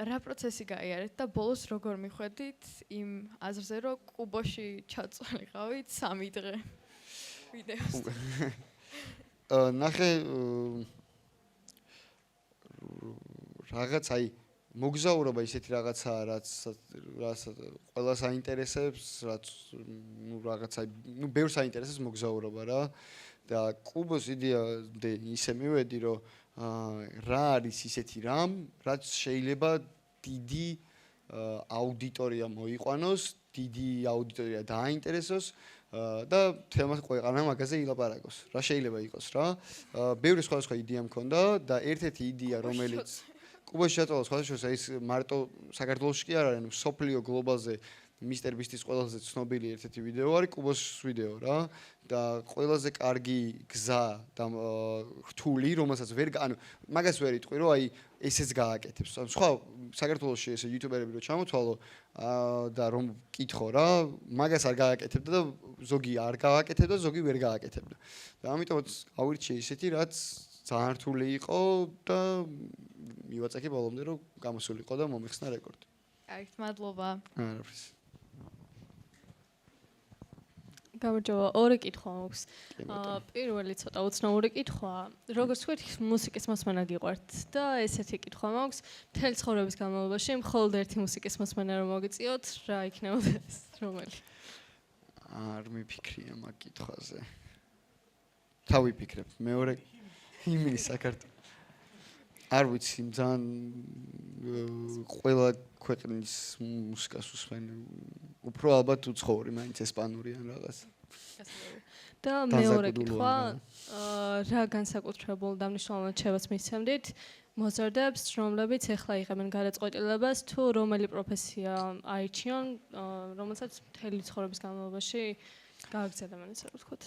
რა პროცესი გაიარეთ და ბოლოს როგორ მიხვედით იმ აზრზე, რომ კუბოში ჩაწოლიყავით 3 დღე ვიდეოს. ნახე რაღაც აი მოგზაურობა ისეთი რაღაცაა რაც ყველას აინტერესებს, რაც რაღაცა ბევრს აინტერესებს მოგზაურობა რა და კუბოს იდეა ისე მივედი რომ რა არის ისეთი რამ, რაც შეიძლება დიდი აუდიტორია მოიყვანოს, დიდი აუდიტორია დააინტერესოს და თემას ქვეყანა მაგაზე ილაპარაკოს. რა შეიძლება იყოს რა? ბევრი სხვადასხვა იდეა მქონდა და ერთ-ერთი იდეა რომელიც კუბაში ჩაწოლა სხვადასხვა ის მარტო საქართველოში კი არ არის, ანუ სოფლიო გლობალზე მისტერ ბისტის ყველაზე ცნობილი ერთ-ერთი ვიდეო არის კუბოს ვიდეო რა და ყველაზე კარგი გზა და რთული რომელსაც ვერ ანუ მაგას ვერ იტყვი რომ აი ესეც გააკეთებს. ანუ სხვა საქართველოში ესე იუთუბერები რო ჩამოთვალო და რომ კითხო რა მაგას არ გააკეთებდა და ზოგი არ გააკეთებდა, ზოგი ვერ გააკეთებდა. და ამიტომაც ავირჩიე ისეთი რაც ძალიან რთული იყო და მივაწექი ბოლომდე რომ გამოსულიყო და მომეხსნა რეკორდი. კარგით, მადლობა. არაფერს. გამარჯობა, ორი კითხვა მაქვს. პირველი ცოტა უცნაური კითხვა. როგორც თქვით, მუსიკის მოსმენა გიყვართ და ესეთი კითხვა მაქვს. მთელი ცხოვრების განმავლობაში მხოლოდ ერთი მუსიკის მოსმენა რომ მოგიწიოთ, რა იქნებოდა ეს? რომელი? არ მიფიქრია მაგ კითხვაზე. თავი ვიფიქრებ. მეორე იმის საქართველოს არ ვიცი, ძალიან ყველა ქვეყნის მუსიკას უსმენ. უფრო ალბათ უცხოვრი, მაინც ესპანური ან რაღაც. და მეორე კითხვა, რა განსაკუთრებულ და მნიშვნელოვან რჩევას მისცემდით მოზარდებს, რომლებიც ეხლა იღებენ გადაწყვეტილებას თუ რომელი პროფესია აირჩიონ, რომელსაც მთელი ცხოვრების განმავლობაში გააგრძელებენ, ესე ვთქვათ.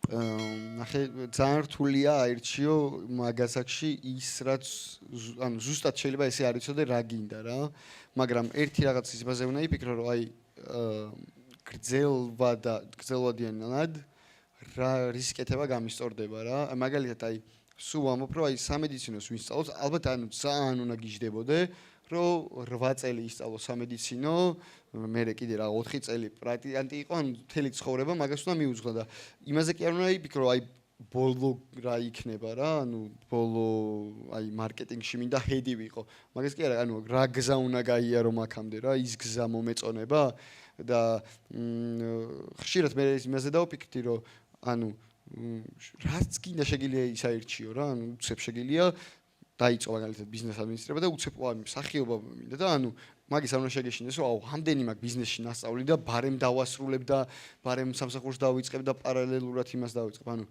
ნახე ძალიან რთულია აირჩიო მაგასაკში ის რაც ანუ ზუსტად შეიძლება ესე არ იცოდე რა გინდა რა მაგრამ ერთი რაღაც ისაზე უნდა იფიქრო რომ აი გრძელვადიანად რა რისკეთება გამისწორდება რა მაგალითად აი სულ ვამბობ რომ აი სამედიცინოს ვისწავლოთ ალბათ ანუ ძალიან უნდა გიждდებოდე რომ 8 წელი ისწავლო სამედიცინო მე კიდე რა 4 წელი პრაქტიკანტი იყო ან მთელი ცხოვრება მაგას უნდა მიუძღვა და იმაზე კი არ უნდა იფიქრო აი ბოლო რა იქნება რა ანუ ბოლო აი მარკეტინგში მინდა ჰედი ვიყო მაგას კი არა ანუ რა გზა უნდა გაიარო მაქამდე რა ის გზა მომეწონება და ხშირად მე იმაზე დავფიქრდი რომ ანუ რაც კიდე შეგიძლია ის აირჩიო რა ანუ უცებ შეგიძლია დაიწყო მაგალითად ბიზნეს ადმინისტრება და უცებ მსახიობა მინდა და ანუ მაგის არ უნდა შეგეშინდეს რომ აუ ამდენი მაგ ბიზნესში ნასწავლი და ბარემ დავასრულებ და ბარემ სამსახურს დავიწყებ და პარალელურად იმას დავიწყებ ანუ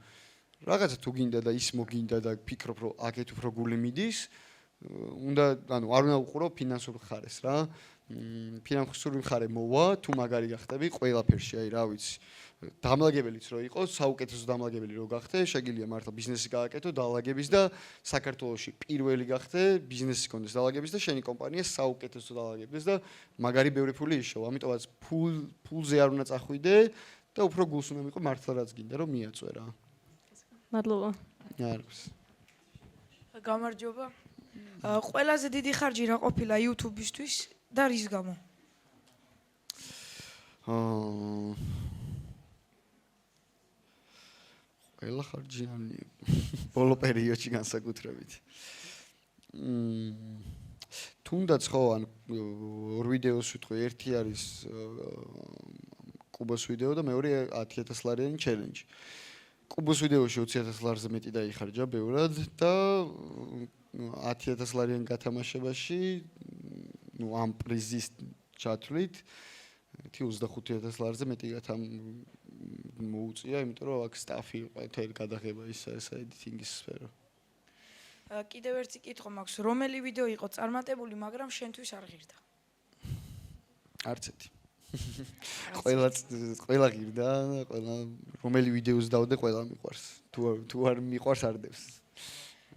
რაღაცა თუ გინდა და ის მოგინდა და ფიქრობ რომ აქეთ უფრო გული მიდის უნდა ანუ არ უნდა უყურო ფინანსურ ხარეს რა ფინანსური მხარე მოვა, თუ მაგარი გახდები ყველაფერში, აი რა ვიცი. დამლაგებელიც რო იყოს, საუკეთესო დამლაგებელი რო გახდე, შეგიძლია მართლა ბიზნესი გააკეთო, დალაგების და საქართველოში პირველი გახდე, ბიზნესი კონდეს დალაგების და შენი კომპანია საუკეთესო დალაგებს და მაგარი ბევრი ფული იშოვ. ამიტომაც ფულზე არ უნდა წახვიდე და უფრო გულს უნდა მიყო მართლა რაც გინდა რომ მიაწვე რა. მადლობა. არის. გამარჯობა. ყველაზე დიდი ხარჯი რა ყოფილა YouTube-ისთვის და რის გამო? ყველა ხარჯიანი ბოლო პერიოდში განსაკუთრებით. თუნდაც ხო ან ორ ვიდეოს ვიტყვი, ერთი არის კუბოს ვიდეო და მეორე 10000 ლარიანი ჩელენჯი. კუბოს ვიდეოში 20000 ლარზე მეტი დაიხარჯა ბევრად და 10000 ლარიან გათამაშებაში ამ პრიზის ჩათვლით 25000 ლარზე მეტი მოუწია, იმიტომ რომ აქ სტაფი მთელი გადაღება ისა ედიტინგის სფერო. კიდევ ერთი კითხვა მაქვს, რომელი ვიდეო იყო წარმატებული, მაგრამ შენთვის არ ღირდა? არც ერთი. ყველა ღირდა, ყველა რომელი ვიდეოს დავდე, ყველა მიყვარს. თუ არ მიყვარს არ დევს.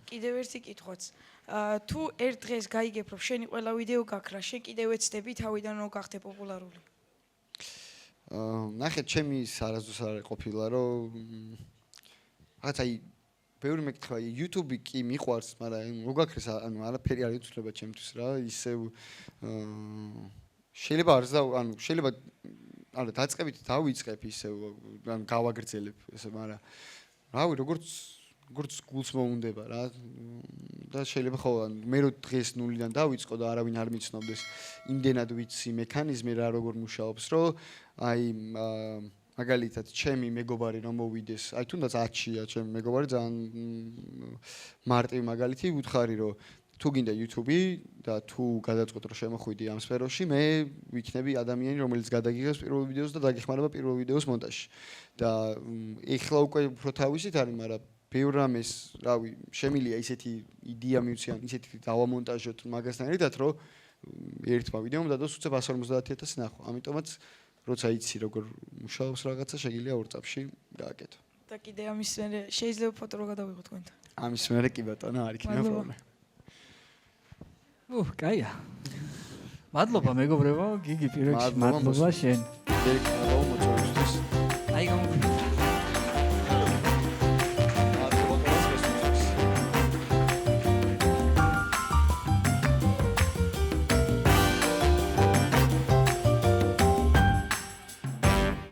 კიდევ ერთი კითხვაც. თუ ერთ დღეს გაიგებ, რომ შენი ყველა ვიდეო გაქრა, შენ კიდევ ეცდები თავიდან რომ გახდე პოპულარული? ნახეთ, ჩემი არასდროს არ ყოფილა, რომ რაღაც აი ბევრი მეკითხა, YouTube კი მიყვარს, მაგრამ რო გაქრეს, ანუ არაფერი არ იცვლება ჩემთვის რა, ისევ შეიძლება არც და ანუ შეიძლება არა დაწყებით დავიწყებ ისევ, ანუ გავაგრძელებ ესე, მაგრამ რავი, როგორც გულს მოუნდება რა და შეიძლება ხო მე რო დღეს ნულიდან დავიწყო და არავინ არ მიცნობდეს, იმდენად ვიცი მექანიზმი რა როგორ მუშაობს, რომ აი მაგალითად ჩემი მეგობარი რომ მოვიდეს, აი თუნდაც 10-ია ჩემი მეგობარი ძალიან მარტივი მაგალითი ვუთხარი, რომ თუ გინდა YouTube და თუ გადაწყვეტ რომ შემოხვიდი ამ სფეროში, მე ვიქნები ადამიანი, რომელიც გადაგიღებს პირველ ვიდეოს და დაგეხმარება პირველ ვიდეოს მონტაჟში. და ეხლა უკვე უფრო თავისით არის, მაგრამ ბევრ რამეს, რავი, შემილია ისეთი იდეა მივციან, ისეთი დავამონტაჟოთ მაგასთან ერთად, რომ ერთმა ვიდეომ დადოს უცებ 150000 ნახვა. ამიტომაც როცა იცი როგორ მუშაობს რაღაცა, შეგიძლია ორ წამში გააკეთო. და კიდე ამის მერე შეიძლება ფოტო რო გადავიღო თქვენთან. ამის მერე კი ბატონო, არ იქნება პრობლემა. კაია. მადლობა მეგობრებო, გიგი პირიქში, მადლობა შენ.